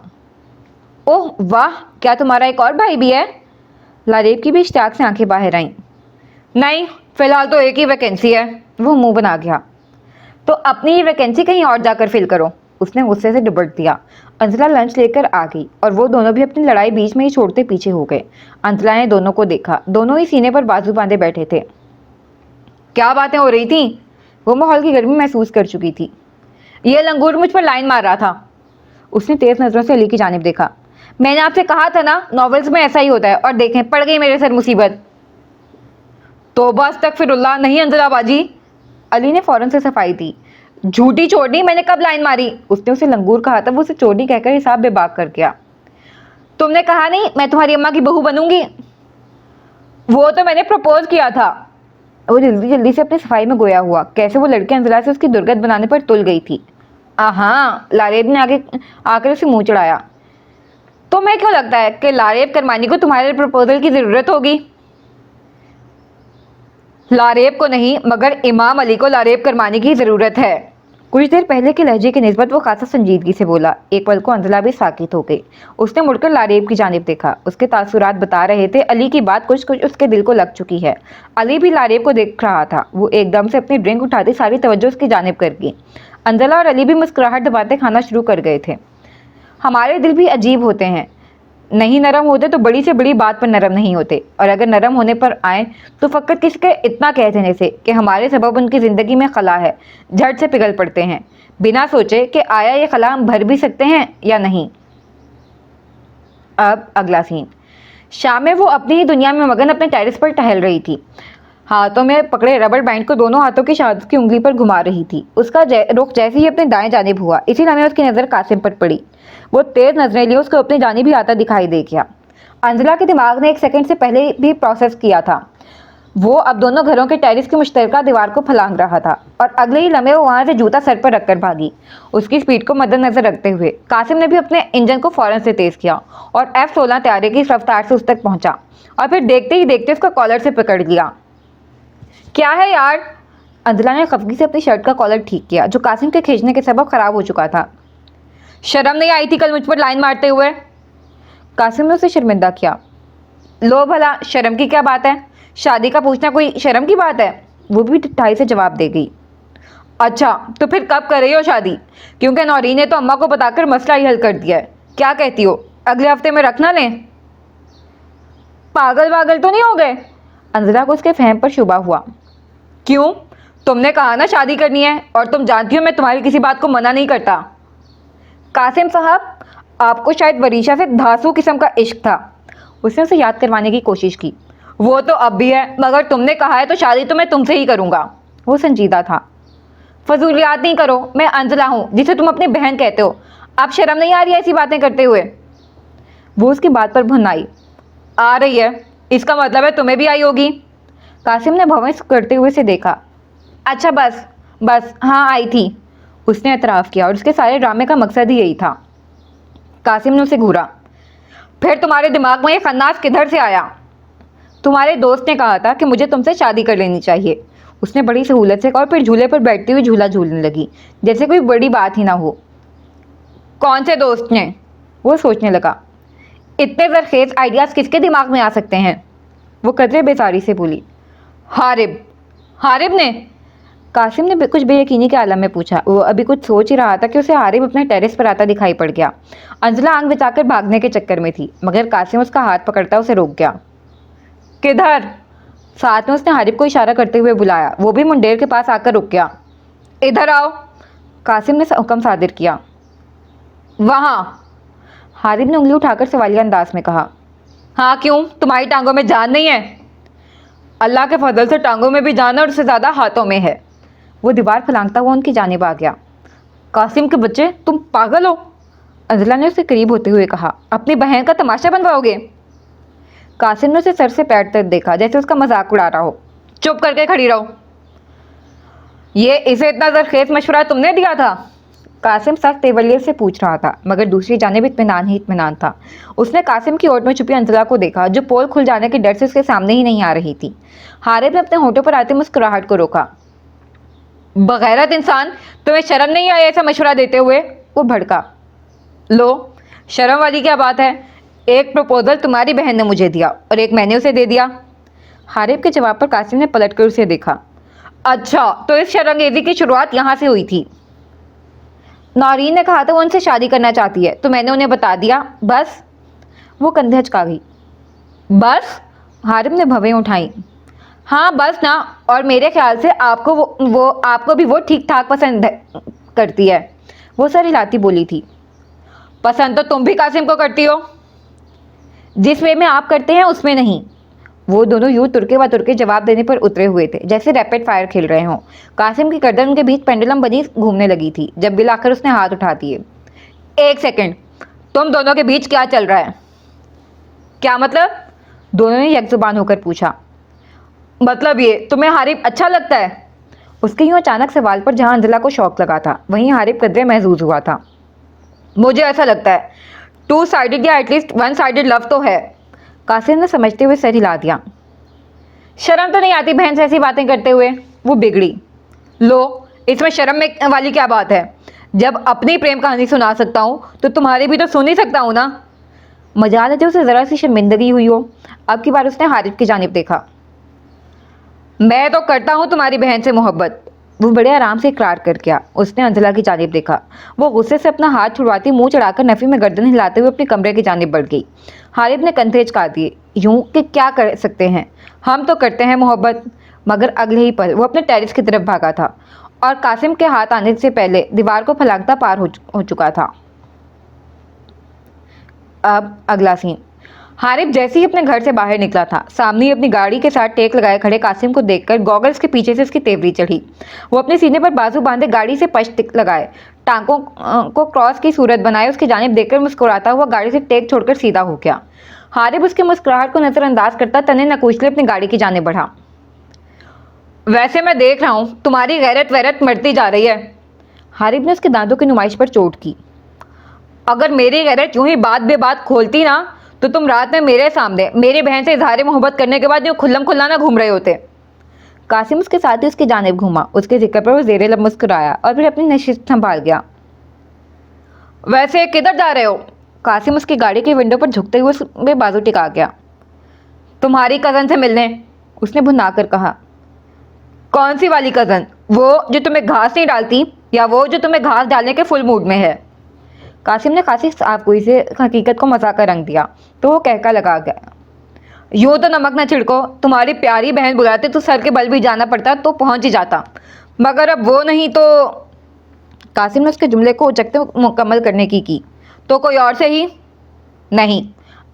اوہ واہ، کیا تمہارا ایک اور بھائی بھی ہے؟ لاریب کی بھی اشتیاق سے آنکھیں باہر آئیں۔ نہیں، فی الحال تو ایک ہی ویکینسی ہے، وہ منہ بنا گیا۔ تو اپنی یہ ویکینسی کہیں اور جا کر فل کرو، اس نے غصے سے ڈبٹ دیا۔ انزلہ لنچ لے کر آ گئی اور وہ دونوں بھی اپنی لڑائی بیچ میں ہی چھوڑتے پیچھے ہو گئے۔ انزلہ نے دونوں کو دیکھا، دونوں ہی سینے پر بازو باندھے بیٹھے تھے۔ کیا باتیں ہو رہی تھیں؟ وہ ماحول کی گرمی محسوس کر چکی تھی۔ یہ لنگور مجھ پر لائن مار رہا تھا، اس نے تیز نظروں سے علی کی جانب دیکھا۔ میں نے آپ سے کہا تھا نا، ناولز میں ایسا ہی ہوتا ہے، اور دیکھیں پڑ گئی میرے سر مصیبت۔ توبہ استغفر اللہ، نہیں انزلہ باجی، علی نے فوراً سے صفائی دی۔ جھوٹی چورنی، میں نے کب لائن ماری؟ اس نے اسے لنگور کہا تھا، وہ اسے چورنی کہہ کر حساب بے باک کر گیا۔ تم نے کہا نہیں میں تمہاری اماں کی بہو بنوں گی؟ وہ تو میں نے پروپوز کیا تھا۔ وہ جلدی سے اپنی صفائی میں گویا ہوا، کیسے وہ لڑکی انزلہ سے اس کی درگت بنانے پر تل گئی تھی۔ ہاں، لاریب نے آگے آ کر اسے منہ چڑھایا۔ تمہیں کیوں لگتا ہے کہ لاریب کرمانی کو تمہارے پروپوزل کی ضرورت ہوگی؟ لاریب کو نہیں، مگر امام علی کو لاریب کرمانی کی ضرورت ہے۔ کچھ دیر پہلے کے لہجے کی نسبت وہ خاصا سنجیدگی سے بولا۔ ایک پل کو انزلہ بھی ساکت ہو گئی۔ اس نے مڑ کر لاریب کی جانب دیکھا، اس کے تاثرات بتا رہے تھے علی کی بات کچھ اس کے دل کو لگ چکی ہے۔ علی بھی لاریب کو دیکھ رہا تھا۔ وہ ایک دم سے اپنی ڈرنک اٹھاتی ساری توجہ اس کی جانب کر گئی۔ انزلہ اور علی بھی مسکراہٹ دباتے کھانا شروع کر گئے تھے۔ ہمارے دل بھی عجیب ہوتے ہیں، نہیں نرم ہوتے تو بڑی سے بڑی بات پر نرم نہیں ہوتے، اور اگر نرم ہونے پر آئیں تو فقط کسی کے اتنا کہہ دینے سے کہ ہمارے سبب ان کی زندگی میں خلا ہے جھٹ سے پگھل پڑتے ہیں، بنا سوچے کہ آیا یہ خلا ہم بھر بھی سکتے ہیں یا نہیں۔ اب اگلا سین۔ شام میں وہ اپنی ہی دنیا میں مگن اپنے ٹیرس پر ٹہل رہی تھی، ہاتھوں میں پکڑے ربڑ بینڈ کو دونوں ہاتھوں کی شادت کی انگلی پر گھما رہی تھی۔ اس کا رخ جیسے ہی اپنے دائیں جانب ہوا، اسی لمحے اس کی نظر قاسم پر پڑی۔ وہ تیز نظریں لیے اس کو اپنی جانب ہی آتا دکھائی دے گیا۔ انجلا کے دماغ نے ایک سیکنڈ سے پہلے بھی پروسیس کیا تھا۔ وہ اب دونوں گھروں کے ٹیرس کی مشترکہ دیوار کو پھلانگ رہا تھا، اور اگلے ہی لمحے وہ وہاں سے جوتا سر پر رکھ کر بھاگی۔ اس کی سپیڈ کو مد نظر رکھتے ہوئے قاسم نے بھی اپنے انجن کو فوراً سے تیز کیا اور F-16 طیارے کی رفتار سے اس تک پہنچا، اور پھر دیکھتے ہی دیکھتے اس کو کالر سے پکڑ لیا۔ کیا ہے یار؟ انجلا نے خفگی سے اپنی شرٹ کا کالر ٹھیک کیا جو قاسم کے کھینچنے کے سبب خراب ہو چکا تھا۔ شرم نہیں آئی تھی کل مجھ پر لائن مارتے ہوئے؟ قاسم نے اسے شرمندہ کیا۔ لو بھلا، شرم کی کیا بات ہے؟ شادی کا پوچھنا کوئی شرم کی بات ہے؟ وہ بھی ٹھائی سے جواب دے گئی۔ اچھا تو پھر کب کر رہی ہو شادی؟ کیونکہ نورین نے تو اماں کو بتا کر مسئلہ ہی حل کر دیا ہے۔ کیا کہتی ہو، اگلے ہفتے میں رکھ نہ لیں؟ پاگل واگل تو نہیں ہو گئے؟ انجلا کو اس کے فہم پر شبہ ہوا۔ کیوں؟ تم نے کہا نا شادی کرنی ہے، اور تم جانتی ہو میں تمہاری کسی بات کو منع نہیں کرتا۔ قاسم صاحب، آپ کو شاید وریشا سے دھاسو قسم کا عشق تھا۔ اس نے اسے یاد کروانے کی کوشش کی۔ وہ تو اب بھی ہے، مگر تم نے کہا ہے تو شادی تو میں تم سے ہی کروں گا۔ وہ سنجیدہ تھا۔ فضولیات نہیں کرو، میں انجلا ہوں جسے تم اپنی بہن کہتے ہو۔ اب شرم نہیں آ رہی ہے ایسی باتیں کرتے ہوئے؟ وہ اس کی بات پر بھن آئی۔ آ رہی ہے، اس کا مطلب ہے تمہیں بھی آئی ہوگی۔ قاسم نے بھونس کرتے ہوئے سے دیکھا۔ اچھا بس ہاں آئی تھی، اس نے اعتراف کیا، اور اس کے سارے ڈرامے کا مقصد ہی یہی تھا۔ قاسم نے اسے گھورا۔ پھر تمہارے دماغ میں یہ خناس کدھر سے آیا؟ تمہارے دوست نے کہا تھا کہ مجھے تم سے شادی کر لینی چاہیے، اس نے بڑی سہولت سے کہا، اور پھر جھولے پر بیٹھتی ہوئی جھولا جھولنے لگی جیسے کوئی بڑی بات ہی نہ ہو۔ کون سے دوست نے؟ وہ سوچنے لگا۔ اتنے زرخیز آئیڈیاز کس کے دماغ میں آ سکتے ہیں؟ وہ قدرے بیزاری سے بولی۔ حارب نے؟ قاسم نے کچھ بے یقینی کے عالم میں پوچھا۔ وہ ابھی کچھ سوچ ہی رہا تھا کہ اسے حارب اپنے ٹیرس پر آتا دکھائی پڑ گیا۔ انجلا آنکھ بچا کر بھاگنے کے چکر میں تھی، مگر قاسم اس کا ہاتھ پکڑتا اسے روک گیا۔ کدھر؟ ساتھ میں اس نے حارب کو اشارہ کرتے ہوئے بلایا۔ وہ بھی منڈیر کے پاس آ کر رک گیا۔ ادھر آؤ، قاسم نے حکم صادر کیا۔ وہاں، حارب نے انگلی اٹھا کر سوالیہ انداز میں کہا۔ ہاں کیوں، تمہاری ٹانگوں میں جان نہیں ہے؟ اللہ کے فضل سے ٹانگوں میں بھی جان ہے، اور اس سے زیادہ ہاتھوں میں ہے۔ وہ دیوار پھلانگتا ہوا ان کی جانب آ گیا۔ قاسم کے بچے، تم پاگل ہو؟ انجلا نے اسے قریب ہوتے ہوئے کہا۔ اپنی بہن کا تماشا بنواؤ گے؟ قاسم نے اسے سر سے پیر تک دیکھا جیسے اس کا مذاق اڑا رہا ہو۔ چپ کر کے کھڑی رہو۔ یہ اسے اتنا زرخیز مشورہ تم نے دیا تھا؟ قاسم سخت تیوریت سے پوچھ رہا تھا، مگر دوسری جانب اطمینان ہی اطمینان تھا۔ اس نے قاسم کی اوٹ میں چھپی انجلا کو دیکھا جو پول کھل جانے کے ڈر سے اس کے سامنے ہی نہیں آ رہی تھی۔ حارب نے اپنے ہونٹوں پر آتی مسکراہٹ کو روکا۔ بغیرت انسان، تمہیں شرم نہیں آئی ایسا مشورہ دیتے ہوئے؟ وہ بھڑکا۔ لو، شرم والی کیا بات ہے؟ ایک پروپوزل تمہاری بہن نے مجھے دیا اور ایک میں نے اسے دے دیا۔ حارب کے جواب پر قاسم نے پلٹ کر اسے دیکھا۔ اچھا تو اس شرمگیزی کی شروعات یہاں سے ہوئی تھی؟ نورین نے کہا تھا وہ ان سے شادی کرنا چاہتی ہے تو میں نے انہیں بتا دیا، بس۔ وہ کندھے اچکا گئی۔ بس؟ حارب نے بھویں اٹھائیں۔ ہاں بس نا، اور میرے خیال سے آپ کو بھی وہ ٹھیک ٹھاک پسند کرتی ہے، وہ سر ہلاتی بولی تھی۔ پسند تو تم بھی قاسم کو کرتی ہو۔ جس وے میں آپ کرتے ہیں اس میں نہیں۔ وہ دونوں یوں ترکے و ترکے جواب دینے پر اترے ہوئے تھے جیسے ریپڈ فائر کھیل رہے ہوں۔ قاسم کی گردن ان کے بیچ پینڈولم بنی گھومنے لگی تھی جب بالآخر اس نے ہاتھ اٹھا دیے۔ ایک سیکنڈ، تم دونوں کے بیچ کیا چل رہا ہے؟ کیا مطلب؟ دونوں نے یک زبان ہو کر پوچھا۔ مطلب یہ، تمہیں حارب اچھا لگتا ہے؟ اس کے یوں اچانک سوال پر جہاں انجلا کو شوق لگا تھا وہیں حارب قدرے محظوظ ہوا تھا۔ مجھے ایسا لگتا ہے، ٹو سائیڈڈ یا ایٹ لیسٹ ون سائیڈڈ لو تو ہے۔ قاسم نے سمجھتے ہوئے سر ہلا دیا۔ شرم تو نہیں آتی بہن سے ایسی باتیں کرتے ہوئے؟ وہ بگڑی۔ لو، اس میں شرم والی کیا بات ہے؟ جب اپنی پریم کہانی سنا سکتا ہوں تو تمہاری بھی تو سن ہی سکتا ہوں نا۔ مجال ہے جو اسے ذرا سی شرمندگی ہوئی ہو۔ اب کی بار اس نے حارب کی جانب دیکھا۔ میں تو کرتا ہوں تمہاری بہن سے محبت، وہ بڑے آرام سے اقرار کر گیا۔ اس نے انجلا کی جانب دیکھا۔ وہ غصے سے اپنا ہاتھ چھڑواتی منہ چڑھا کر نفی میں گردن ہلاتے ہوئے اپنے کمرے کی جانب بڑھ گئی۔ حارب نے کندھے چکا دیے، یوں کہ کیا کر سکتے ہیں، ہم تو کرتے ہیں محبت۔ مگر اگلے ہی پل وہ اپنے ٹیرس کی طرف بھاگا تھا اور قاسم کے ہاتھ آنے سے پہلے دیوار کو پھلانگتا پار ہو چکا تھا۔ اب اگلا سین۔ حارب جیسے ہی اپنے گھر سے باہر نکلا تھا، سامنے ہی اپنی گاڑی کے ساتھ ٹیک لگائے کھڑے قاسم کو دیکھ کر گوگلز کے پیچھے سے اس کی تیوری چڑھی۔ وہ اپنے سینے پر بازو باندھے گاڑی سے پشت لگائے، ٹانکوں کو کراس کی صورت بنائے اس کی جانب دیکھ کر مسکراتا ہوا گاڑی سے ٹیک چھوڑ کر سیدھا ہو گیا۔ حارب اس کے مسکراہٹ کو نظر انداز کرتا تنے نکوچلے اپنی گاڑی کی جانب بڑھا۔ ویسے میں دیکھ رہا ہوں تمہاری غیرت ویرت مرتی جا رہی ہے۔ حارب نے اس کے دانتوں کی نمائش پر چوٹ کی۔ اگر میری غیرت یوں ہی بات بے بات کھولتی نا تو تم رات میں میرے سامنے میری بہن سے اظہار محبت کرنے کے بعد یوں کھلم کھلا نہ گھوم رہے ہوتے۔ قاسم اس کے ساتھ ہی اس کی جانب گھوما، اس کے ذکر پر وہ زیر لب مسکرایا اور پھر اپنی نشست سنبھال گیا۔ ویسے کدھر جا رہے ہو؟ قاسم اس کی گاڑی کی ونڈو پر جھکتے ہوئے اس میں بازو ٹکا گیا۔ تمہاری کزن سے ملنے، اس نے بھنا کر کہا۔ کون سی والی کزن؟ وہ جو تمہیں گھاس نہیں ڈالتی یا وہ جو تمہیں گھاس ڈالنے کے فل موڈ میں ہے؟ قاسم نے خاصی صاف گوئی سے حقیقت کو مذاق کا رنگ دیا تو وہ کہکا لگا گیا۔ یوں تو نمک نہ چھڑکو، تمہاری پیاری بہن بلاتے تو سر کے بل بھی جانا پڑتا تو پہنچ ہی جاتا، مگر اب وہ نہیں تو۔ قاسم نے اس کے جملے کو اچکتے مکمل کرنے کی تو کوئی اور سے ہی نہیں،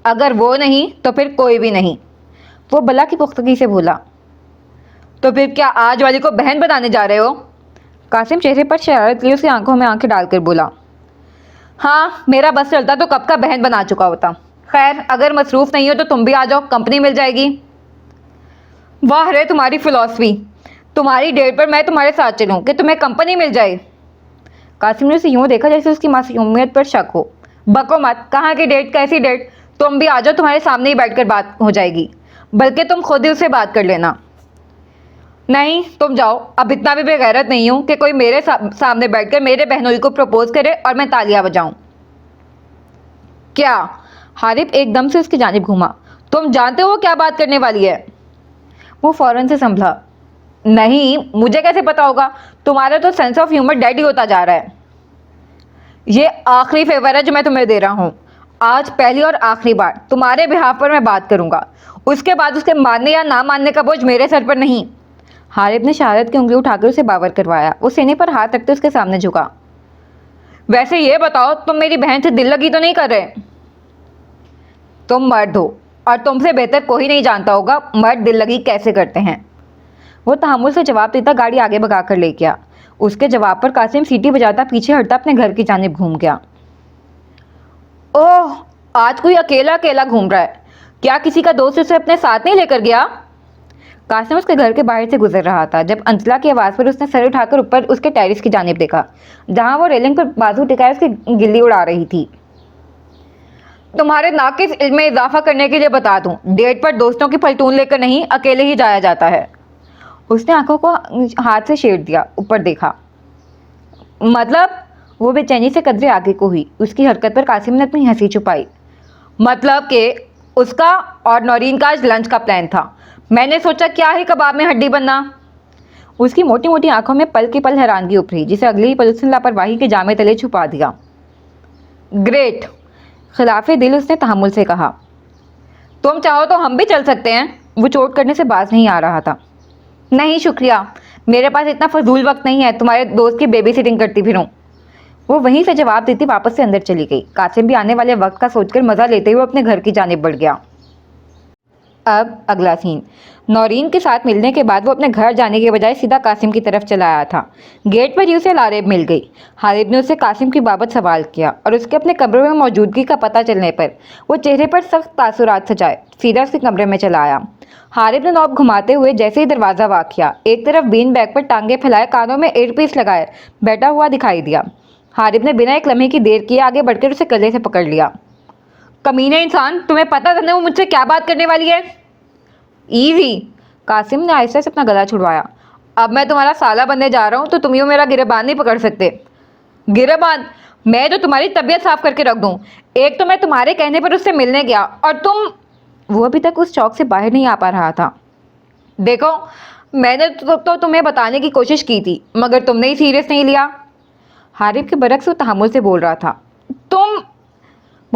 اگر وہ نہیں تو پھر کوئی بھی نہیں، وہ بلا کی پختگی سے بولا۔ تو پھر کیا آج والی کو بہن بنانے جا رہے ہو؟ قاسم چہرے پر شرارت لیے اس کی آنکھوں میں آنکھیں ڈال کر بولا۔ ہاں، میرا بس چلتا تو کب کا بہن بنا چکا ہوتا۔ خیر، اگر مصروف نہیں ہو تو تم بھی آ جاؤ، کمپنی مل جائے گی۔ واہ رے تمہاری فلاسفی، تمہاری ڈیٹ پر میں تمہارے ساتھ چلوں کہ تمہیں کمپنی مل جائے؟ قاسم نے اسے یوں دیکھا جیسے اس کی معصومیت پر شک ہو۔ بکو مت، کہاں کی ڈیٹ، کیسی ڈیٹ؟ تم بھی آ جاؤ، تمہارے سامنے ہی بیٹھ کر بات ہو جائے گی، بلکہ تم خود ہی اسے بات کر لینا۔ نہیں تم جاؤ، اب اتنا بھی بے غیرت نہیں ہوں کہ کوئی میرے سامنے بیٹھ کر میرے بہنوئی کو پروپوز کرے اور میں تالیاں بجاؤں۔ کیا؟ حارب ایک دم سے اس کی جانب گھوما۔ تم جانتے ہو کیا بات کرنے والی ہے؟ وہ فوراً سے سنبھلا۔ نہیں، مجھے کیسے پتا ہوگا؟ تمہارا تو sense of humour did he ہوتا جا رہا ہے۔ یہ آخری فیور ہے جو میں تمہیں دے رہا ہوں، آج پہلی اور آخری بار تمہارے بہاف پر میں بات کروں گا، اس کے بعد اس کے ماننے یا نہ ماننے کا بوجھ میرے سر پر نہیں۔ حارب نے شہادت کی انگلی اٹھا کر اسے باور کروایا۔ وہ سینے پر ہاتھ رکھتے اس کے سامنے جھکا۔ ویسے یہ بتاؤ، تم میری بہن سے دل لگی تو نہیں کر رہے؟ تم مرد ہو اور تم سے بہتر کوئی نہیں جانتا ہوگا مرد دل لگی کیسے کرتے ہیں۔ وہ تحمل سے جواب دیتا گاڑی آگے بھگا کر لے گیا۔ اس کے جواب پر قاسم سیٹی بجاتا پیچھے ہٹتا اپنے گھر کی جانب گھوم گیا۔ اوہ، آج کوئی اکیلا اکیلا گھوم رہا ہے، کیا کسی کا دوست اسے اپنے ساتھ نہیں لے کر گیا؟ قاسم اس کے گھر کے باہر سے گزر رہا تھا جب انجلا کی آواز پر اس نے سر اٹھا کر اوپر اس کے ٹیرس کی جانب دیکھا، جہاں وہ ریلنگ پر بازو ٹکائے اس کی گلی اڑا رہی تھی۔ تمہارے ناقص علم میں اضافہ کرنے کے لیے بتا دوں، ڈیٹ پر دوستوں کی پلٹون لے کر نہیں، اکیلے ہی جایا جاتا ہے۔ اس نے آنکھوں کو ہاتھ سے شیڑ دیا، اوپر دیکھا۔ مطلب؟ وہ بے چینی سے قدرے آگے کو ہوئی۔ اس کی حرکت پر قاسم نے اپنی ہنسی چھپائی۔ مطلب کہ اس کا اور نورین کا آج لنچ کا پلان تھا، میں نے سوچا کیا ہی کباب میں ہڈی بننا۔ اس کی موٹی موٹی آنکھوں میں پل کی پل حیرانگی ابھری، جسے اگلی ہی پل اس نے لاپرواہی کے جامے تلے چھپا دیا۔ گریٹ، خلاف دل اس نے تحمل سے کہا۔ تم چاہو تو ہم بھی چل سکتے ہیں، وہ چوٹ کرنے سے باز نہیں آ رہا تھا۔ نہیں شکریہ، میرے پاس اتنا فضول وقت نہیں ہے تمہارے دوست کی بیبی سٹنگ کرتی پھروں۔ وہ وہیں سے جواب دیتی واپس سے اندر چلی گئی۔ قاسم بھی آنے والے وقت کا سوچ کر مزہ لیتے ہوئے اپنے گھر کی جانب بڑھ گیا۔ اب اگلا سین۔ نورین کے ساتھ ملنے کے بعد وہ اپنے گھر جانے کے بجائے سیدھا قاسم کی طرف چلا آیا تھا۔ گیٹ پر ہی اسے حارب مل گئی۔ حارب نے اسے قاسم کی بابت سوال کیا اور اس کے اپنے کمرے میں موجودگی کا پتہ چلنے پر وہ چہرے پر سخت تاثرات سجائے سیدھا اس کے کمرے میں چلا آیا۔ حارب نے نوب گھماتے ہوئے جیسے ہی دروازہ واقع کیا، ایک طرف بین بیگ پر ٹانگیں پھیلائے کانوں میں ایئر پیس لگائے بیٹھا ہوا دکھائی دیا۔ حارب نے بنا ایک لمحے کی دیر کیے آگے بڑھ کر اسے گلے سے پکڑ لیا۔ کمینے انسان، تمہیں پتہ تھا نا وہ مجھ سے کیا بات کرنے والی ہے؟ ایزی، قاسم نے آہستہ سے اپنا گلا چھڑوایا۔ اب میں تمہارا سالہ بننے جا رہا ہوں تو تم یوں میرا گریبان نہیں پکڑ سکتے۔ گریبان؟ میں جو تمہاری طبیعت صاف کر کے رکھ دوں۔ ایک تو میں تمہارے کہنے پر اس سے ملنے گیا اور تم… وہ ابھی تک اس چوک سے باہر نہیں آ پا رہا تھا۔ دیکھو، میں نے تو تمہیں بتانے کی کوشش کی تھی مگر تم نے ہی سیریس نہیں لیا۔ حارب کے برعکس وہ تحمل سے بول رہا تھا۔ تم…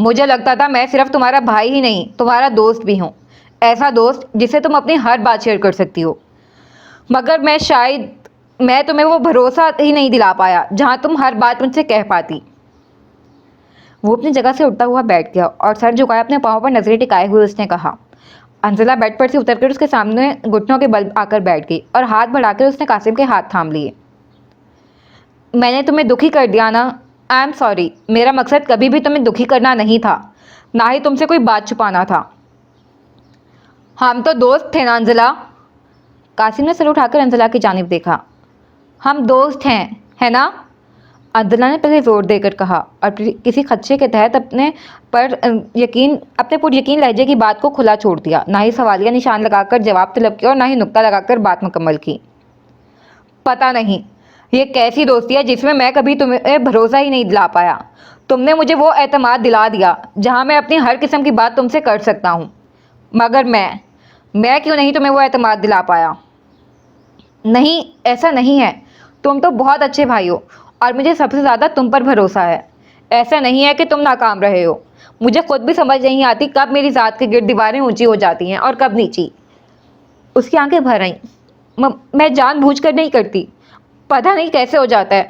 مجھے لگتا تھا میں صرف تمہارا بھائی ہی نہیں تمہارا دوست بھی ہوں، ایسا دوست جسے تم اپنی ہر بات شیئر کر سکتی ہو، مگر میں تمہیں وہ بھروسہ ہی نہیں دلا پایا جہاں تم ہر بات مجھ سے کہہ پاتی۔ وہ اپنی جگہ سے اٹھتا ہوا بیٹھ گیا اور سر جھکائے اپنے پاؤں پر نظریں ٹکائے ہوئے اس نے کہا۔ انزلہ بیڈ پر سے اتر کر اس کے سامنے گھٹنوں کے بل آ کر بیٹھ گئی اور ہاتھ بڑھا کر اس نے قاسم کے ہاتھ تھام لیے۔ میں نے تمہیں دکھی کر دیا نا، آئی ایم سوری، میرا مقصد کبھی بھی تمہیں دکھی کرنا نہیں تھا، نہ ہی تم سے کوئی بات چھپانا تھا۔ ہم تو دوست تھے نا انزلہ؟ قاسم نے سر اٹھا کر انزلہ کی جانب دیکھا۔ ہم دوست ہیں، ہے نا؟ انزلہ نے پہلے زور دے کر کہا اور پھر کسی خدشے کے تحت اپنے پر یقین لہجے کی بات کو کھلا چھوڑ دیا، نہ ہی سوالیہ نشان لگا کر جواب طلب کیا اور نہ ہی نقطہ لگا کر بات مکمل کی۔ پتہ نہیں یہ کیسی دوستی ہے جس میں کبھی تمہیں بھروسہ ہی نہیں دلا پایا۔ تم نے مجھے وہ اعتماد دلا دیا جہاں میں اپنی ہر قسم کی بات تم سے کر سکتا ہوں، مگر میں کیوں نہیں تمہیں وہ اعتماد دلا پایا؟ نہیں، ایسا نہیں ہے، تم تو بہت اچھے بھائی ہو اور مجھے سب سے زیادہ تم پر بھروسہ ہے۔ ایسا نہیں ہے کہ تم ناکام رہے ہو، مجھے خود بھی سمجھ نہیں آتی کب میری ذات کے گرد دیواریں اونچی ہو جاتی ہیں اور کب نیچی۔ اس کی آنکھیں بھر آئیں۔ میں جان بوجھ کر نہیں کرتی، پتہ نہیں کیسے ہو جاتا ہے،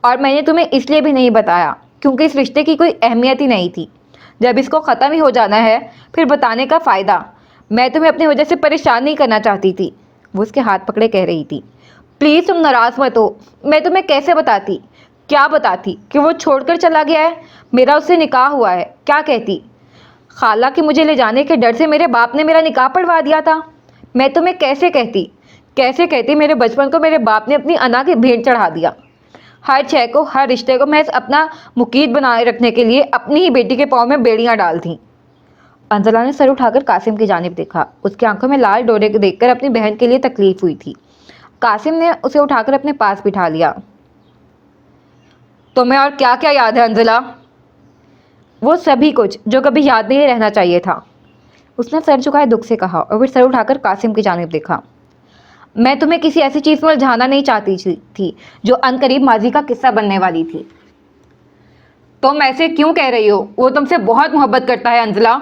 اور میں نے تمہیں اس لیے بھی نہیں بتایا کیونکہ اس رشتے کی کوئی اہمیت ہی نہیں تھی۔ جب اس کو ختم ہی ہو جانا ہے پھر بتانے کا فائدہ؟ میں تمہیں اپنی وجہ سے پریشان نہیں کرنا چاہتی تھی۔ وہ اس کے ہاتھ پکڑے کہہ رہی تھی، پلیز تم ناراض مت ہو، میں تمہیں کیسے بتاتی، کیا بتاتی کہ وہ چھوڑ کر چلا گیا ہے، میرا اس سے نکاح ہوا ہے؟ کیا کہتی خالہ کہ مجھے لے جانے کے ڈر سے میرے باپ نے میرا نکاح پڑھوا دیا تھا؟ میں تمہیں کیسے کہتی میرے بچپن کو میرے باپ نے اپنی انا کی بھیڑ چڑھا دیا، ہر شے کو، ہر رشتے کو محض اپنا مقید بنائے رکھنے کے لیے اپنی ہی بیٹی کے پاؤں میں بیڑیاں ڈال تھیں۔ انزلہ نے سر اٹھا کر قاسم کی جانب دیکھا، اس کی آنکھوں میں لال ڈورے دیکھ کر اپنی بہن کے لیے تکلیف ہوئی تھی۔ قاسم نے اسے اٹھا کر اپنے پاس بٹھا لیا۔ تمہیں اور کیا کیا یاد ہے انزلہ؟ وہ سبھی کچھ جو کبھی یاد نہیں رہنا چاہیے تھا، اس نے سر جھکائے دکھ سے کہا اور پھر سر اٹھا کر قاسم کی جانب دیکھا۔ میں تمہیں کسی ایسی چیز میں الجھانا نہیں چاہتی تھی جو ان قریب ماضی کا قصہ بننے والی تھی۔ تم ایسے کیوں کہہ رہی ہو؟ وہ تم سے بہت محبت کرتا ہے انزلہ۔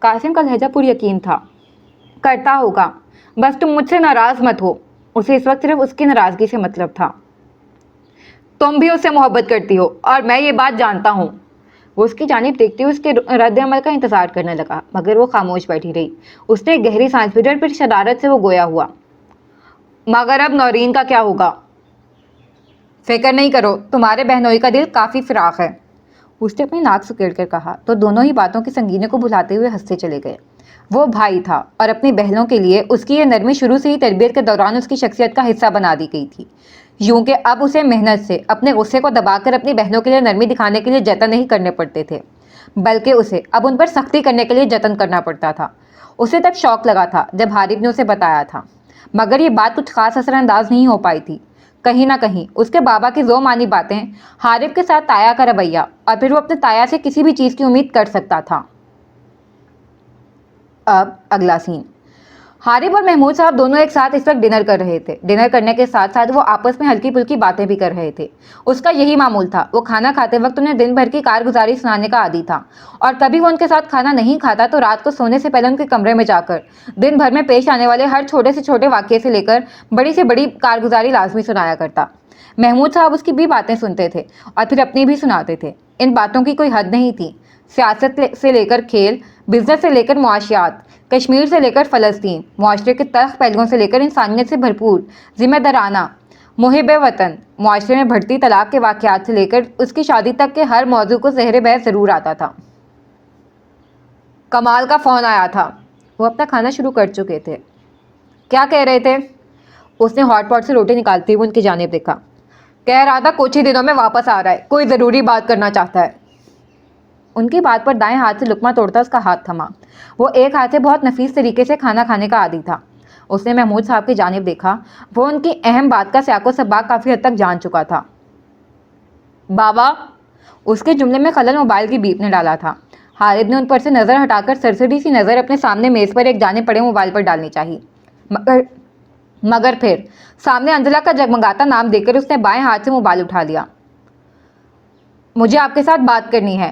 قاسم کا لہجہ پر یقین تھا۔ کرتا ہوگا، بس تم مجھ سے ناراض مت ہو، اسے اس وقت صرف اس کی ناراضگی سے مطلب تھا۔ تم بھی اس سے محبت کرتی ہو اور میں یہ بات جانتا ہوں۔ وہ اس کی جانب دیکھتے ہوئے اس کے رد عمل کا انتظار کرنے لگا، مگر وہ خاموش بیٹھی رہی۔ اس نے گہری سانس بھری اور پھر شرارت سے وہ گویا ہوا، مگر اب نورین کا کیا ہوگا؟ فکر نہیں کرو، تمہارے بہنوئی کا دل کافی فراخ ہے، اس نے اپنی ناک سکیڑ کر کہا تو دونوں ہی باتوں کی سنگینی کو بھلاتے ہوئے ہنستے چلے گئے۔ وہ بھائی تھا اور اپنی بہنوں کے لیے اس کی یہ نرمی شروع سے ہی تربیت کے دوران اس کی شخصیت کا حصہ بنا دی گئی تھی، یوں کہ اب اسے محنت سے اپنے غصے کو دبا کر اپنی بہنوں کے لیے نرمی دکھانے کے لیے جتن نہیں کرنے پڑتے تھے، بلکہ اسے اب ان پر سختی کرنے کے لیے جتن کرنا پڑتا تھا۔ اسے تب شوق لگا تھا جب حارث نے اسے بتایا تھا، مگر یہ بات کچھ خاص اثر انداز نہیں ہو پائی تھی۔ کہیں نہ کہیں اس کے بابا کی ذو معنی باتیں، حارث کے ساتھ تایا کا رویہ، اور پھر وہ اپنے تایا سے کسی بھی چیز کی امید کر سکتا تھا۔ اب اگلا سین۔ حارث اور محمود صاحب دونوں ایک ساتھ اس وقت ڈنر کر رہے تھے۔ ڈنر کرنے کے ساتھ ساتھ وہ آپس میں ہلکی پھلکی باتیں بھی کر رہے تھے۔ اس کا یہی معمول تھا، وہ کھانا کھاتے وقت انہیں دن بھر کی کارگزاری سنانے کا عادی تھا، اور کبھی وہ ان کے ساتھ کھانا نہیں کھاتا تو رات کو سونے سے پہلے ان کے کمرے میں جا کر دن بھر میں پیش آنے والے ہر چھوٹے سے چھوٹے واقعے سے لے کر بڑی سے بڑی کارگزاری لازمی سنایا کرتا۔ محمود صاحب اس کی بھی باتیں سنتے تھے اور پھر اپنی بھی سناتے تھے۔ ان باتوں کی کوئی حد نہیں تھی، سیاست سے لے کر کھیل، بزنس سے لے کر معاشیات، کشمیر سے لے کر فلسطین، معاشرے کے تلخ پہلوؤں سے لے کر انسانیت سے بھرپور ذمہ دارانہ محب وطن، معاشرے میں بڑھتی طلاق کے واقعات سے لے کر اس کی شادی تک کے ہر موضوع کو زہر بحث ضرور آتا تھا۔ کمال کا فون آیا تھا، وہ اپنا کھانا شروع کر چکے تھے۔ کیا کہہ رہے تھے؟ اس نے ہاٹ پاٹ سے روٹی نکالتے ہوئے ان کی جانب دیکھا۔ کہہ رہا تھا کچھ ہی دنوں میں واپس آ رہا ہے، کوئی ضروری بات کرنا چاہتا ہے۔ ان کی بات پر دائیں ہاتھ سے لقمہ توڑتا اس کا ہاتھ تھما۔ وہ ایک ہاتھ سے بہت نفیس طریقے سے کھانا کھانے کا عادی تھا۔ اس نے محمود صاحب کی جانب دیکھا، وہ ان کی اہم بات کا سیاق و سباق کافی حد تک جان چکا تھا۔ بابا، اس کے جملے میں خلل موبائل کی بیپ نے ڈالا تھا۔ حارث نے ان پر سے نظر ہٹا کر سرسری سی نظر اپنے سامنے میز پر ایک جانب پڑے موبائل پر ڈالنی چاہی، مگر پھر سامنے انزلہ کا جگمگاتا نام دیکھ کر اس نے بائیں ہاتھ سے موبائل اٹھا لیا۔ مجھے آپ کے ساتھ بات کرنی ہے،